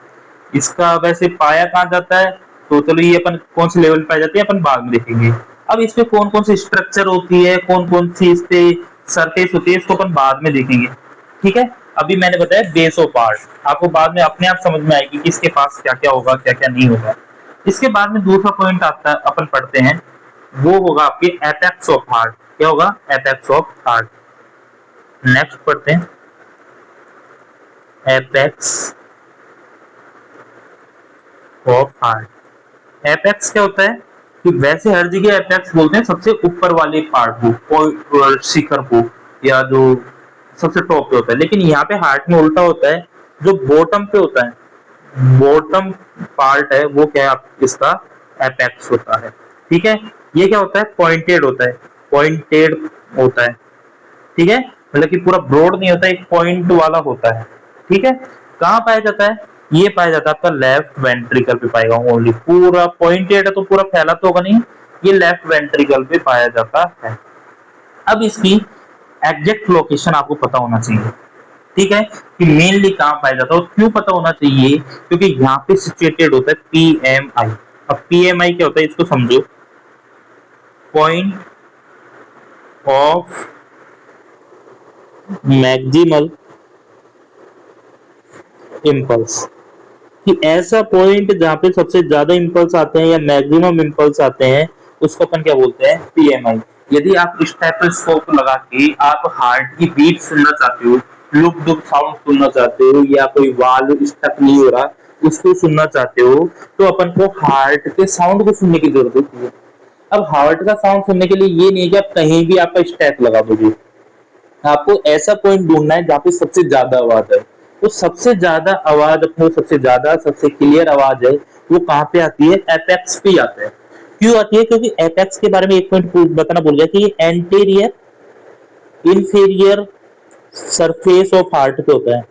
A: इसका वैसे पाया कहाँ जाता है, तो चलो ये अपन कौन से लेवल पाई जाती है अपन बाद में देखेंगे। अब इसमें कौन कौन सी स्ट्रक्चर होती है, कौन कौन सी इस पे सरफेस होती है, इसको अपन बाद में देखेंगे। ठीक है, अभी मैंने बताया बेस ऑफ पार्ट, आपको बाद में अपने आप समझ में आएगी कि इसके पास क्या क्या होगा, क्या क्या नहीं होगा। इसके बाद में दूसरा पॉइंट आता है, अपन पढ़ते हैं, वो होगा आपके एपेक्स ऑफ हार्ट। क्या होगा? Apex of heart. नेक्स्ट पढ़ते हैं, एपेक्स ऑफ हार्ट। एपेक्स क्या होता है कि वैसे हर जगह एपेक्स बोलते हैं सबसे ऊपर वाले पार्ट को, शिखर को, या जो सबसे टॉप पे होता है, लेकिन यहाँ पे हार्ट में उल्टा होता है, जो बॉटम पे होता है, बॉटम पार्ट है वो क्या है इसका एपेक्स होता है। ठीक है, ये क्या होता है? पॉइंटेड होता है, पॉइंटेड होता है। ठीक है, मतलब कि पूरा ब्रॉड नहीं होता, एक पॉइंट वाला होता है। ठीक है, कहाँ पाया जाता है? ये पाया जाता है आपका लेफ्ट वेंट्रिकल पे पाएगा ओनली। पूरा पॉइंटेड है तो पूरा फैला तो होगा नहीं, ये लेफ्ट वेंट्रिकल पे पाया जाता है। अब इसकी एग्जैक्ट लोकेशन आपको पता होना चाहिए। ठीक है, कि मेनली कहाँ पाया जाता है और क्यों पता होना चाहिए, क्योंकि यहाँ पे सिचुएटेड होता है पीएमआई। अब पीएमआई क्या होता है इसको समझो, पॉइंट ऑफ मैक्सिमल इम्पल्स, कि ऐसा पॉइंट जहां पे सबसे ज्यादा इम्पल्स आते हैं या मैक्सिमम इम्पल्स आते हैं, उसको अपन क्या बोलते हैं? पीएमआई। यदि आप स्टेथोस्कोप लगा के आप हार्ट की बीट सुनना चाहते हो, लुक डुक साउंड सुनना चाहते हो, या कोई वाल्व स्टक नहीं हो रहा उसको सुनना चाहते हो, तो अपन को हार्ट के साउंड को सुनने की जरूरत होती है। अब हार्ट का साउंड सुनने के लिए ये नहीं है कि आप कहीं भी आपका स्टेथ लगा दोगे, आपको ऐसा पॉइंट ढूंढना है जहाँ पे सबसे ज्यादा आवाज है। तो सबसे ज्यादा आवाज अपने, सबसे ज्यादा सबसे क्लियर आवाज है वो कहाँ पे आती है? एपेक्स पे आता है। क्यों आती है? क्योंकि एपेक्स के बारे में एक पॉइंट बताना भूल गया कि ये anterior inferior surface of heart पे होता है।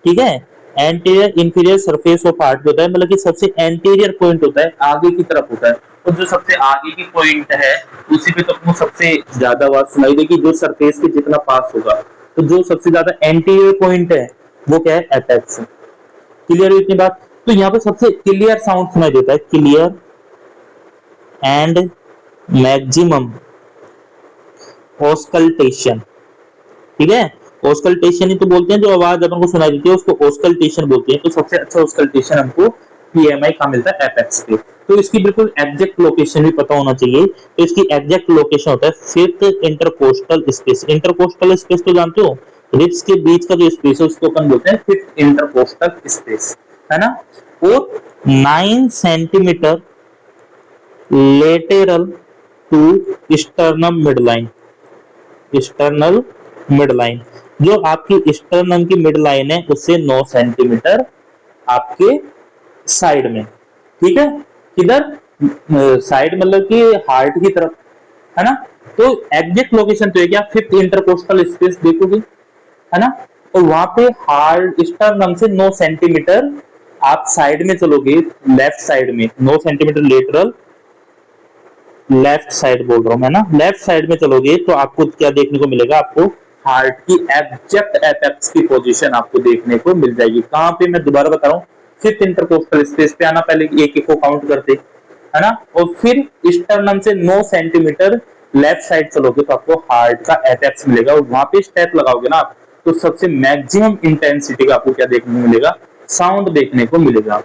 A: ठीक है, anterior inferior surface of heart पे होता है, मतलब कि सबसे एंटीरियर पॉइंट होता है, आगे की तरफ होता है। तो जो सबसे आगे की पॉइंट है उसी पे तो आपको सबसे ज्यादा आवाज सुनाई देगी, जो सरफेस के जितना पास होगा। तो जो सबसे ज्यादा एंटीरियर पॉइंट है वो क्या है? एपेक्स। क्लियर है इतनी बात? तो यहाँ पे सबसे क्लियर साउंड सुनाई देता है, क्लियर एंड मैक्सिमम ऑस्कल्टेशन। ठीक है, ऑस्कल्टेशन ही तो बोलते हैं, जो आवाज अपन को सुनाई देती है उसको ऑस्कल्टेशन बोलते हैं। तो सबसे अच्छा ऑस्कल्टेशन हमको पीएमआई का मिलता है एपेक्स पे। तो इसकी बिल्कुल एग्जैक्ट लोकेशन भी पता होना चाहिए। तो इसकी एग्जैक्ट लोकेशन होता है fifth intercostal space. Intercostal space तो जानते हो, रिब्स के बीच का जो स्पेस है उसको अपन बोलते हैं फिफ्थ इंटरकोस्टल स्पेस, है ना। और 9 centimetre lateral to sternum midline. Sternal midline, जो आपकी स्टर्नम की मिड लाइन है उससे 9 सेंटीमीटर आपके साइड में। ठीक है, किधर? साइड मतलब कि हार्ट की तरफ, है ना। तो एग्जैक्ट लोकेशन तो है कि आप फिफ्थ इंटरकोस्टल स्पेस देखोगे, है ना। तो वहां पे हार्ट स्टर्नम से 9 सेंटीमीटर आप साइड में चलोगे, लेफ्ट साइड में 9 सेंटीमीटर लेटरल, लेफ्ट साइड बोल रहा हूं मैं ना, लेफ्ट साइड में चलोगे तो आपको क्या देखने को मिलेगा? आपको हार्ट की एग्जैक्ट एपेक्स की पोजीशन आपको देखने को मिल जाएगी। कहां पे? मैं दोबारा बता रहा हूँ, फिफ्थ इंटरकोस्टल स्पेस पे आना, पहले एक एक को काउंट करते, है ना। और फिर स्टर्नम से 9 सेंटीमीटर लेफ्ट साइड चलोगे तो आपको हार्ट का एपेक्स मिलेगा, और वहां पे स्टेप लगाओगे ना आप, तो सबसे मैक्सिमम इंटेंसिटी का आपको क्या देखने को मिलेगा? साउंड देखने को मिलेगा।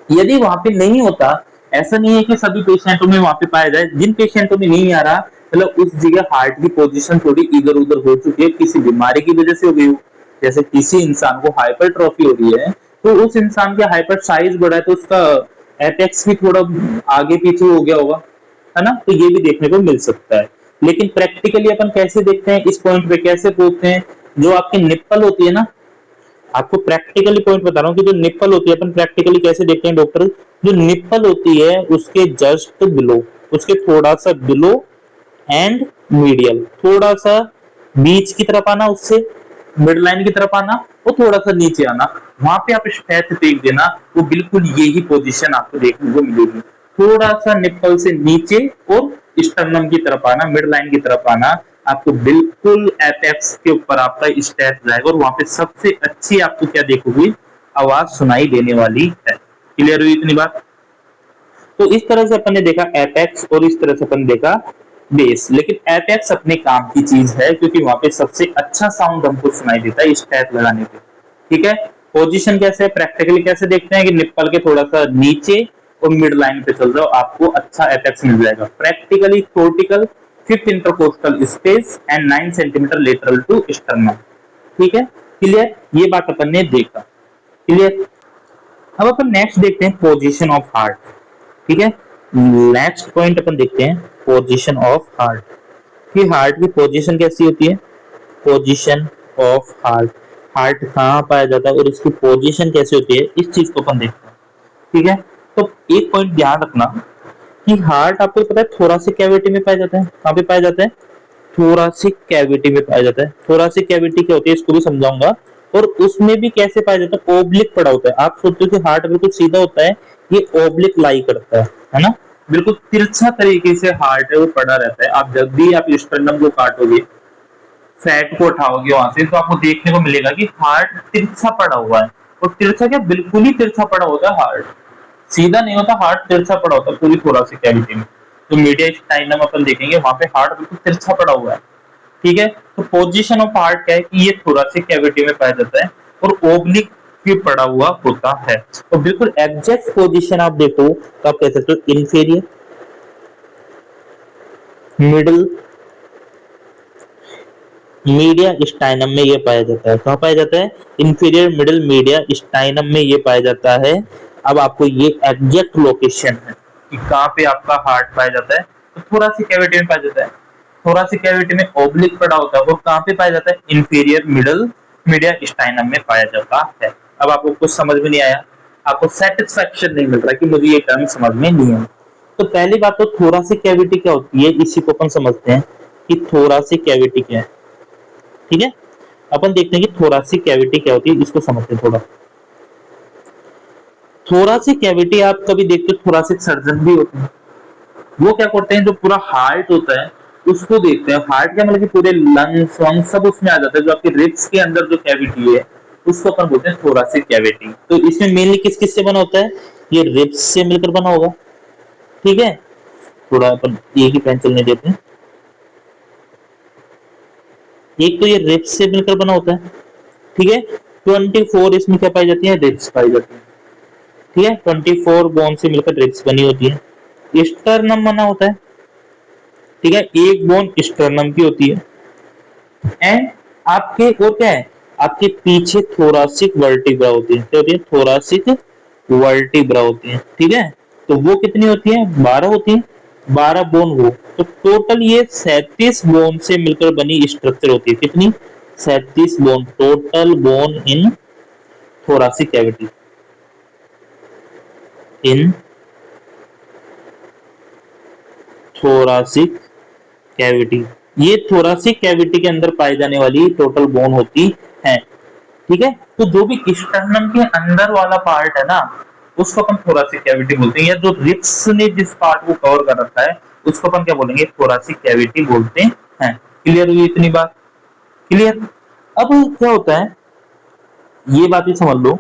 A: यदि वहां पे नहीं होता, ऐसा नहीं है कि सभी पेशेंटों में वहां पे पाया जाए, जिन पेशेंटों में नहीं आ रहा, मतलब उस जगह हार्ट की पोजीशन थोड़ी इधर उधर हो चुकी है, किसी बीमारी की वजह से हो गई हो, जैसे किसी इंसान को हाइपरट्रॉफी हो रही है तो उस इंसान के हाइपर साइज बढ़ा है तो उसका एपेक्स भी थोड़ा आगे पीछे हो गया होगा, है ना। तो ये भी देखने को मिल सकता है। लेकिन प्रैक्टिकली अपन कैसे देखते हैं, इस पॉइंट पे कैसे पूछते हैं, जो आपकी निप्पल होती है ना, आपको प्रैक्टिकली पॉइंट बता रहा हूँ कि जो निप्पल होती है अपन प्रैक्टिकली कैसे देखते हैं डॉक्टर, जो निप्पल होती है उसके जस्ट बिलो, उसके थोड़ा सा बिलो एंड मीडियल, थोड़ा सा बीच की तरफ आना, उससे मिड लाइन की तरफ आना, और थोड़ा सा नीचे आना, वहां पे आप स्पैथ देख देना, वो बिल्कुल यही पोजीशन आपको देखने को मिलेगी। थोड़ा सा निप्पल से नीचे और स्टर्नम की तरफ आना, मिड लाइन की तरफ आना, आपको बिल्कुल एपेक्स के ऊपर आपका स्टैच जाएगा, और वहां पे सबसे अच्छी आपको क्या देखोगी, आवाज सुनाई देने वाली है। क्लियर हुई इतनी बात। तो इस तरह से अपन ने देखा एपेक्स, और इस तरह से अपन देखा बेस। लेकिन एपेक्स अपने काम की चीज है क्योंकि वहां पे सबसे अच्छा साउंड हमको सुनाई देता है स्टैट लगाने पे। ठीक है। पोजीशन कैसे, प्रैक्टिकली कैसे देखते हैं कि निप्पल के थोड़ा सा नीचे और मिड लाइन पे चल जाओ, आपको अच्छा एपेक्स मिल जाएगा। Practically cortical, fifth intercostal space and 9 centimetre lateral to sternum. ठीक है, क्लियर, ये बात अपन ने देखा। क्लियर। अब अपन नेक्स्ट देखते हैं पोजीशन ऑफ हार्ट। ठीक है, नेक्स्ट पॉइंट अपन देखते हैं पोजीशन ऑफ हार्ट, कि हार्ट की पोजीशन कैसी होती है। पोजीशन ऑफ हार्ट, हार्ट कहाँ पाया जाता है और इसकी पोजीशन कैसी होती है, इस चीज को अपन देखते हैं। ठीक है, तो एक पॉइंट ध्यान रखना कि हार्ट आपको पता है थोरासिक कैविटी में पाया जाता है। कहाँ पे पाया जाता है, थोरासिक कैविटी में पाया जाता है। थोरासिक कैविटी क्या होती है इसको भी समझाऊंगा। और उसमें भी कैसे पाया जाता है, ओब्लिक पड़ा होता है। आप सोचते हो कि हार्ट बिल्कुल सीधा होता है, ये ओब्लिक लाई करता है ना। बिल्कुल तिरछा तरीके से हार्ट है वो पड़ा रहता है। आप जब भी आप स्टर्नम को काटोगे, फैट को उठाओगे वहां से, तो आपको देखने को मिलेगा कि हार्ट तिरछा पड़ा हुआ है। और तिरछा क्या, बिल्कुल ही तिरछा पड़ा होता है हार्ट, सीधा नहीं होता, हार्ट तिरछा पड़ा होता है पूरी थोरासिक कैविटी में। तो मीडिया स्टाइनम अपन देखेंगे वहां पे हार्ट बिल्कुल तिरछा पड़ा हुआ है। ठीक है, तो पोजीशन ऑफ हार्ट क्या है कि ये थोरासिक कैविटी में पाया जाता है और ओब्लिक भी पड़ा हुआ होता है। तो बिल्कुल एग्जैक्ट पोजीशन आप देखो तो आप कह सकते हो इंफीरियर, मिडिल, मीडिया स्टाइनम में ये पाया जाता है। कहाँ पाया जाता है, इंफीरियर, मिडिल, मीडिया स्टाइनम में ये पाया जाता है। अब आपको ये एग्जैक्ट लोकेशन है कि कहाँ पे आपका हार्ट पाया जाता है। तो थोरासिक कैविटी में पाया जाता है, थोरासिक कैविटी में ओब्लिक पड़ा होता है। और कहाँ पे पाया जाता है, इंफीरियर, मिडिल, मीडिया स्टाइनम में पाया जाता है। अब आपको कुछ समझ में नहीं आया, आपको सेटिस्फेक्शन नहीं मिल रहा कि मुझे ये टर्म समझ में नहीं है। तो पहली बात तो थोरासिक कैविटी क्या होती है, इसी को अपन समझते हैं कि थोरासिक कैविटी क्या है। ठीक है, अपन देखते हैं कि थोरासिक कैविटी क्या होती है, इसको समझते हैं थोड़ा। थोरासिक कैविटी आप कभी देखते हो, थोरासिक सर्जन भी होते हैं, वो क्या करते हैं, जो पूरा हार्ट होता है उसको देखते हैं। हार्ट क्या मतलब कि पूरे लंग्स वंग्स सब उसमें आ जाता है। जो आपके रिब्स के अंदर जो कैविटी है उसको अपन बोलते हैं थोरासिक कैविटी। तो इसमें मेनली किस किस से बना होता है, ये रिब्स से मिलकर बना होगा। ठीक है, थोड़ा अपन एक ही पेन चलने देते हैं। एक तो ये रिब्स से मिलकर बना होता है। ठीक है, 24 इसमें क्या पाई जाती है, रिब्स पाई जाती है। ठीक है, 24 बोन से मिलकर रिब्स बनी होती है। स्टर्नम बना होता है। ठीक है, एक बोन स्टर्नम की होती है। एंड आपके और क्या है, आपके पीछे थोरासिक वर्टिब्रा होती है। क्या होती है, थोरासिक वर्टिब्रा होती है। ठीक है, तो वो कितनी होती है, 12 होती है, 12 बोन वो। तो टोटल ये 37 बोन से मिलकर बनी स्ट्रक्चर होती है। कितनी, 37 बोन, टोटल बोन इन थोरासिक कैविटी, इन थोरासिक कैविटी। ये थोरासिक कैविटी के अंदर पाई जाने वाली टोटल बोन होती है। ठीक है, तो जो भी स्टर्नम के अंदर वाला पार्ट है ना, उसको अपन थोरासिक कैविटी बोलते हैं। या जो रिब्स ने जिस पार्ट को कवर कर रखा है उसको अपन क्या बोलेंगे, थोरासिक कैविटी बोलते हैं। क्लियर हुई इतनी बात। क्लियर। अब क्या होता है, ये बात भी समझ लो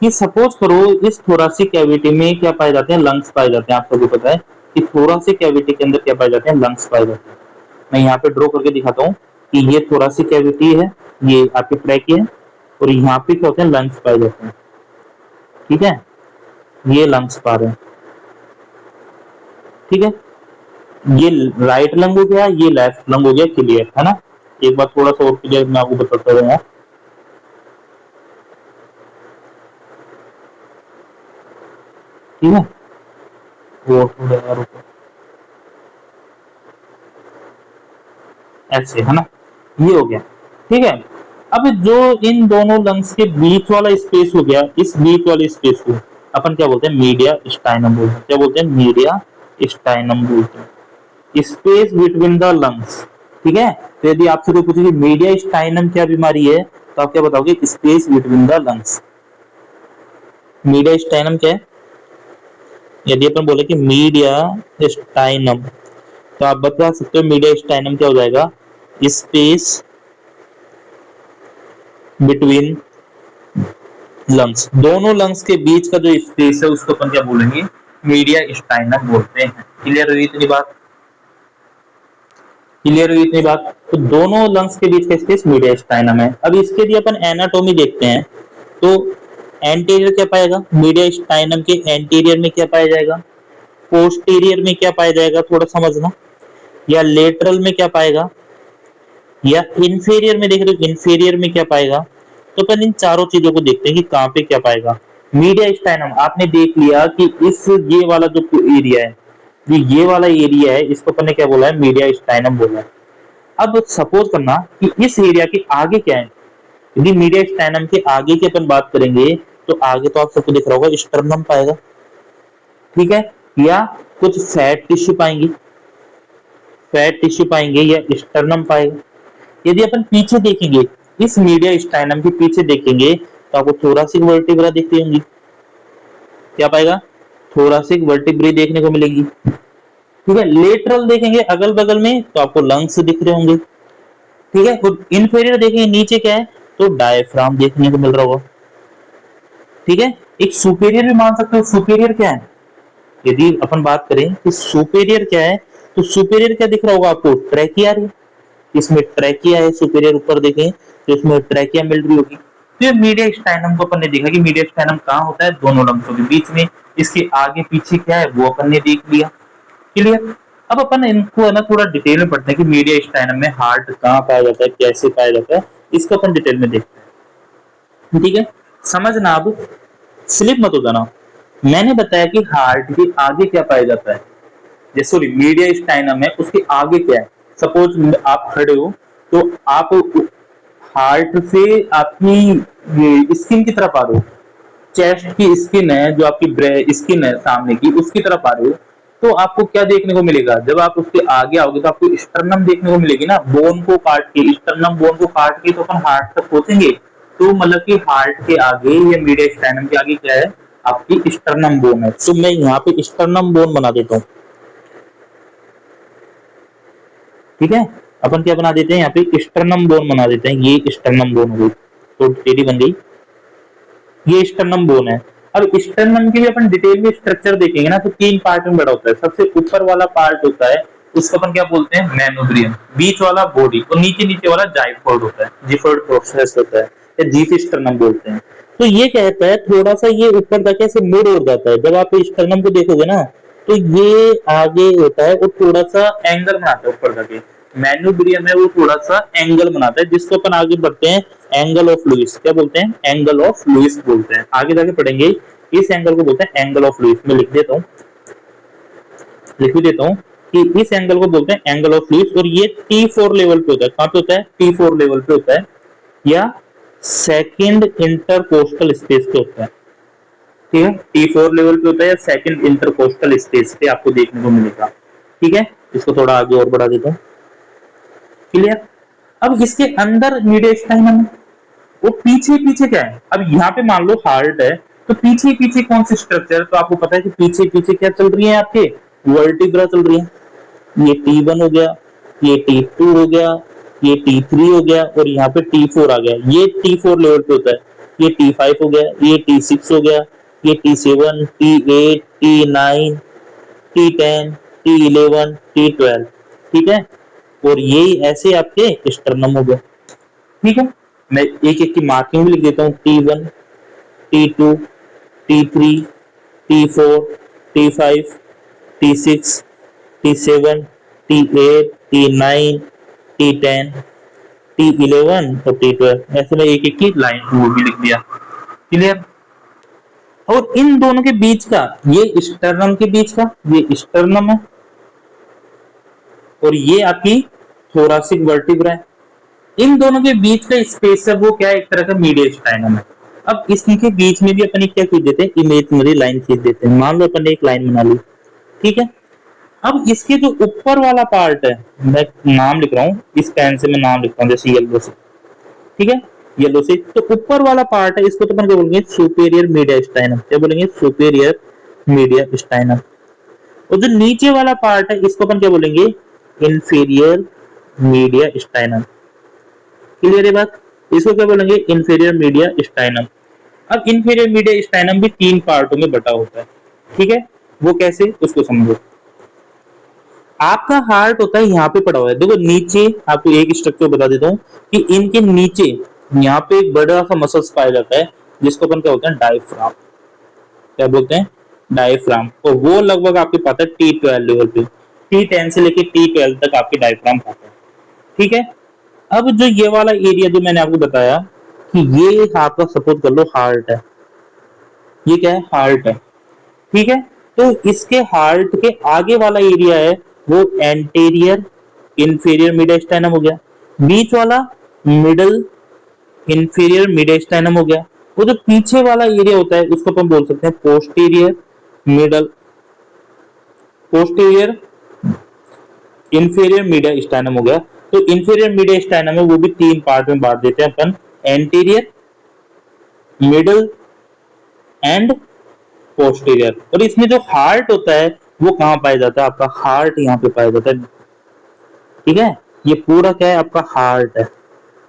A: कि सपोज करो इस थोरासिक कैविटी में क्या पाए जाते हैं, लंग्स पाए जाते हैं। आप सबको पता है कि थोरासिक कैविटी के अंदर क्या पाए जाते हैं, लंग्स पाए जाते हैं। मैं यहाँ पे ड्रॉ करके दिखाता हूँ कि ये थोरासिक कैविटी है, ये आपके ट्रैकिया है, और यहाँ पे क्या होते हैं, लंग्स पाए जाते हैं। ठीक है, ये लंग्स पा रहे हैं। ठीक है, ये राइट लंग हो गया, ये लेफ्ट लंग हो गया। क्लियर है ना। एक बार थोड़ा सा और क्लियर मैं आपको बताता रहूंगा। ठीक है, वो थोड़ा रुको, ऐसे है ना, ये हो गया। ठीक है, अब जो इन दोनों लंग्स के बीच वाला स्पेस हो गया, इस बीच वाले स्पेस को अपन क्या बोलते हैं, मीडिया स्टाइनम बोलते हैं। क्या बोलते हैं, मीडिया स्टाइनम बोलते हैं, स्पेस बिटवीन द लंग्स। ठीक है, तो यदि आपसे कोई पूछे कि मीडिया स्टाइनम क्या बीमारी है, तो आप क्या बताओगे, space between the lungs. Mediastinum क्या है, यदि अपन बोले कि मीडिया स्टाइनम, तो आप बता सकते हो मीडिया स्टाइनम क्या हो जाएगा, स्पेस बिटवीन लंग्स, दोनों लंग्स के बीच का जो स्पेस है उसको अपन क्या बोलेंगे, मीडिया स्टाइनम बोलते हैं। क्लियर हुई इतनी बात, क्लियर हुई इतनी बात। तो दोनों लंग्स के बीच का स्पेस मीडिया स्टाइनम है। अब इसके लिए अपन एनाटॉमी देखते हैं, तो एंटीरियर क्या पाएगा, मीडिया स्टाइनम के एंटीरियर में क्या पाया जाएगा, पोस्टीरियर में क्या पाया जाएगा, थोड़ा समझना, या लेटरल में क्या पाएगा, या इंफीरियर में देख रहे हो, इंफीरियर में क्या पाएगा। तो अपन इन चारों चीजों को देखते हैं कि कहां पे क्या पाएगा। मीडिया स्टाइनम आपने देख लिया कि इस ये वाला जो एरिया है, ये वाला एरिया है, इसको अपन ने क्या बोला है, मीडिया स्टाइनम बोला है। अब सपोज करना कि इस एरिया के आगे क्या है, यदि मीडिया स्टाइनम के आगे की अपन बात करेंगे, तो आगे तो आप सबको दिख रहा होगा, स्टर्नम पाएगा। ठीक है, या कुछ फैट टिश्यू पाएंगे, फैट टिश्यू पाएंगे, या स्टर्नम पाएगा। यदि अपन पीछे देखेंगे, इस मीडिया स्टाइनम के पीछे देखेंगे, तो आपको थोरासिक वर्टिब्रा दिखती होंगी। क्या पाएगा, थोरासिक वर्टिब्री देखने को मिलेगी। ठीक है, लेटरल देखेंगे अगल बगल में, तो आपको लंग्स दिख रहे होंगे। ठीक है, तो इनफीरियर देखेंगे नीचे क्या है, तो डायफ्राम देखने को मिल रहा होगा। ठीक है, एक सुपेरियर भी मान सकते हो। सुपेरियर क्या है, यदि अपन बात करें कि सुपेरियर क्या है, तो सुपेरियर क्या दिख रहा होगा आपको, ट्रैकिया। इसमें ट्रैकिया है, सुपेरियर ऊपर देखें तो इसमें ट्रैकिया मिल रही होगी। तो ये मीडिया स्टाइनम को अपन ने देखा कि मीडिया स्टाइनम कहाँ होता है, दोनों लंग्सों के बीच में। इसके आगे पीछे क्या है वो अपन ने देख लिया। क्लियर। अब अपन इनको है ना थोड़ा डिटेल में पढ़ते हैं कि मीडिया स्टाइनम में हार्ट कहाँ पाया जाता है, कैसे पाया जाता है, इसको अपन डिटेल में देखते हैं। ठीक है, समझना, अब स्लिप मत हो जाना। मैंने बताया कि हार्ट के आगे क्या पाया जाता है, जैसे सॉरी मीडिया स्टाइनम है, उसके आगे क्या है। सपोज आप खड़े हो, तो आप हार्ट से आपकी स्किन की तरफ आ रहे हो, चेस्ट की स्किन है जो आपकी स्किन है सामने की, उसकी तरफ आ रहे हो, तो आपको क्या देखने को मिलेगा, जब आप उसके आगे आओगे तो आपको स्टर्नम देखने को मिलेगी ना, बोन को काट के, स्टर्नम बोन को काट के तो अपन हार्ट तक पहुंचेंगे। तो मतलब कि हार्ट के आगे या मीडिया स्टाइनम के आगे क्या है, आपकी स्टर्नम बोन है। तो मैं यहाँ पे स्टर्नम बोन बना देता हूँ। ठीक है, अपन क्या बना देते हैं, यहाँ पे स्टर्नम बोन बना देते हैं, ये स्टर्नम बोन हो गई, तो तेरी बन गई, ये स्टर्नम बोन है। अब स्टर्नम के भी अपन डिटेल में स्ट्रक्चर देखेंगे ना, तो तीन पार्ट में बड़ा होता है। सबसे ऊपर वाला पार्ट होता है, उसको अपन क्या बोलते हैं, मेनोब्रियम। बीच वाला बॉडी, और नीचे नीचे वाला जाइफोइड होता है, जिफोइड प्रोसेस होता है, या जीफ स्टर्नम बोलते हैं। तो ये कहता है थोड़ा सा ये ऊपर तक ऐसे मुड़ हो जाता है, जब आप स्टर्नम को देखोगे ना, तो ये आगे होता है, और थोड़ा सा एंगल बनाता है ऊपर तक। मैन्युब्रियम है वो थोड़ा सा एंगल बनाता है, जिसको अपन आगे बढ़ते हैं एंगल ऑफ लुइस, क्या बोलते हैं, एंगल ऑफ लुइस बोलते हैं। आगे जाके पढ़ेंगे, इस एंगल को बोलते हैं एंगल ऑफ लुइस। मैं लिख देता हूँ, लिख भी देता हूँ कि इस एंगल को बोलते हैं एंगल ऑफ लुइस। और ये T4 लेवल पे होता है। कहाँ पे होता है, T4 लेवल पे होता है, या सेकंड इंटरकोस्टल स्पेस पे होता है। ठीक है, T4 लेवल पे होता है, या सेकंड इंटरकोस्टल स्पेस पे आपको देखने को मिलेगा। ठीक है, इसको थोड़ा आगे और बढ़ा देता हूँ। क्लियर। अब इसके अंदर मीडिया स्टाइनम है, वो पीछे पीछे क्या है, अब यहाँ पे मान लो हार्ट है, तो पीछे पीछे कौन सी स्ट्रक्चर, तो आपको पता है कि पीछे पीछे क्या चल रही है, आपके वर्टिब्रा चल रही है। ये T1 हो गया, ये T2 हो गया, ये T3 हो गया, और यहाँ पे T4 आ गया। ये T4 लेवल पे होता है, ये T5 हो गया, ये T6 हो गया, ये T7, T8, T9, T10, T11, T12। ठीक है, और यही ऐसे आपके स्टर्नम हो गए। ठीक है, मैं एक एक की मार्किंग भी लिख देता हूँ, T1, T2, T3, T4, T5, T6, T7, T8, T9, T10, T11 और T12। ऐसे में एक एक की लाइन वो भी लिख दिया। क्लियर। और इन दोनों के बीच का ये स्टर्नम के बीच का ये स्टर्नम है और ये आपकी थोरासिक वर्टिब्रा है। इन दोनों के बीच का स्पेस है वो क्या है, एक तरह का मीडियस्टाइनम है। अब इसके बीच में भी अपन क्या खींच देते हैं, इमेजिनरी लाइन खींच देते हैं। मान लो अपन ने एक लाइन बना ली, ठीक है। अब इसके जो ऊपर वाला पार्ट है, मैं नाम लिख रहा हूँ, इस पेन से मैं नाम लिखता हूँ जैसे येलो से, ठीक है, येलो से। तो ऊपर वाला पार्ट है इसको तो अपन क्या बोलेंगे, सुपेरियर मीडियस्टाइनम। क्या बोलेंगे, सुपेरियर मीडियस्टाइनम। और जो नीचे वाला पार्ट है इसको अपन क्या बोलेंगे, इंफीरियर मीडियस्टाइनम। क्लियर है बात, इसको क्या बोलेंगे, इंफीरियर मीडियस्टाइनम। अब इंफीरियर मीडियस्टाइनम भी तीन पार्टों में बटा होता है, ठीक है। वो कैसे, उसको समझो। आपका हार्ट होता है यहाँ पे पड़ा हुआ है, देखो नीचे आपको एक स्ट्रक्चर बता देता हूँ कि इनके नीचे यहाँ पे एक बड़ा सा मसल्स पाया जाता है जिसको अपन क्या बोलते हैं, डायफ्राम। क्या बोलते हैं, डायफ्राम। तो वो लगभग आपके पाता है T12 लेवल पे, T10 से लेके T12 तक आपके डायफ्राम पाता है, ठीक है। अब जो ये वाला एरिया जो मैंने आपको बताया कि ये आपका सपोज कर लो हार्ट है, ये क्या है, हार्ट है, ठीक है। तो इसके हार्ट के आगे वाला एरिया है वो एंटीरियर इंफीरियर मिडिस्टाइनम हो गया, बीच वाला मिडल इंफीरियर मिडिस्टाइनम हो गया। वो जो पीछे वाला एरिया होता है उसको अपन बोल सकते हैं पोस्टीरियर मिडल, पोस्टीरियर इंफीरियर मिडिस्टाइनम हो गया। तो इंफीरियर मिडिस्टाइनम है वो भी तीन पार्ट में बांट देते हैं अपन, एंटीरियर, मिडल एंड पोस्टीरियर। और इसमें जो हार्ट होता है वो कहाँ पाया जाता है, आपका हार्ट यहाँ पे पाया जाता है, ठीक है। ये पूरा क्या है, आपका हार्ट है,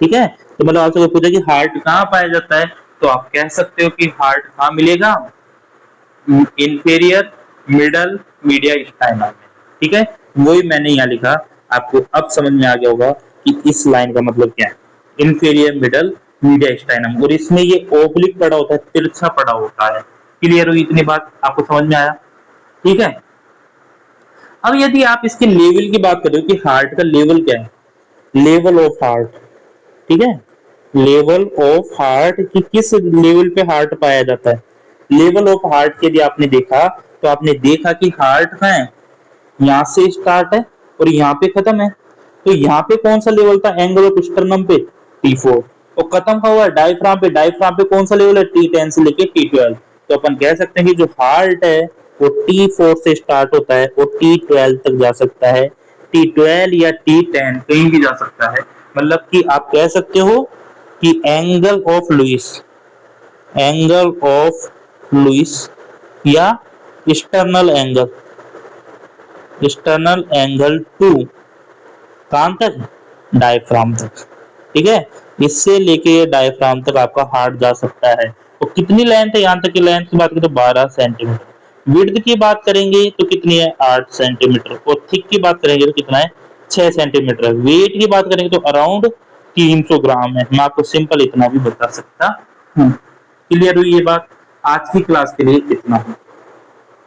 A: ठीक है। तो मतलब आपसे पूछा कि हार्ट कहाँ पाया जाता है, तो आप कह सकते हो कि हार्ट कहाँ मिलेगा, इंफीरियर मिडल मीडिया स्पाइनम में, ठीक है। वही मैंने यहाँ लिखा, आपको अब समझ में आ गया होगा कि इस लाइन का मतलब क्या है, इंफीरियर मिडल मीडिया स्टाइनम। और इसमें ये ओब्लिक पड़ा होता है, तिरछा पड़ा होता है। क्लियर हुई इतनी बात, आपको समझ में आया, ठीक है। अब यदि आप इसके लेवल की बात करें कि हार्ट का लेवल क्या है, लेवल ऑफ हार्ट, ठीक है, लेवल ऑफ हार्ट कि किस लेवल पे हार्ट पाया जाता है। लेवल ऑफ हार्ट के लिए आपने देखा तो आपने देखा कि हार्ट कहाँ है, यहाँ से स्टार्ट है और यहाँ पे खत्म है। तो यहाँ पे कौन सा लेवल था, एंगल ऑफ स्टर्नम पे T4, और खत्म का हुआ डायफ्राम पे, डायफ्राम पे कौन सा लेवल है, T10 से लेके T12। तो अपन कह सकते हैं कि जो हार्ट है वो T4 से स्टार्ट होता है और T12 तक जा सकता है, T12 या T10 कहीं भी जा सकता है। मतलब कि आप कह सकते हो कि angle of Louis, angle of Louis या external angle, external angle to कहां तक, डायफ्राम तक, ठीक है। इससे लेके डायफ्राम तक आपका हार्ट जा सकता है। और कितनी लेंथ है, यहाँ तक की लेंथ की बात करें तो 12 सेंटीमीटर। विड्थ की बात करेंगे तो कितनी है, 8 सेंटीमीटर। और थिक की बात करेंगे तो कितना है, 6 सेंटीमीटर। वेट की बात करेंगे तो अराउंड 300 ग्राम है। मैं आपको सिंपल इतना भी बता सकता हूँ। क्लियर हुई ये बात, आज की क्लास के लिए इतना है।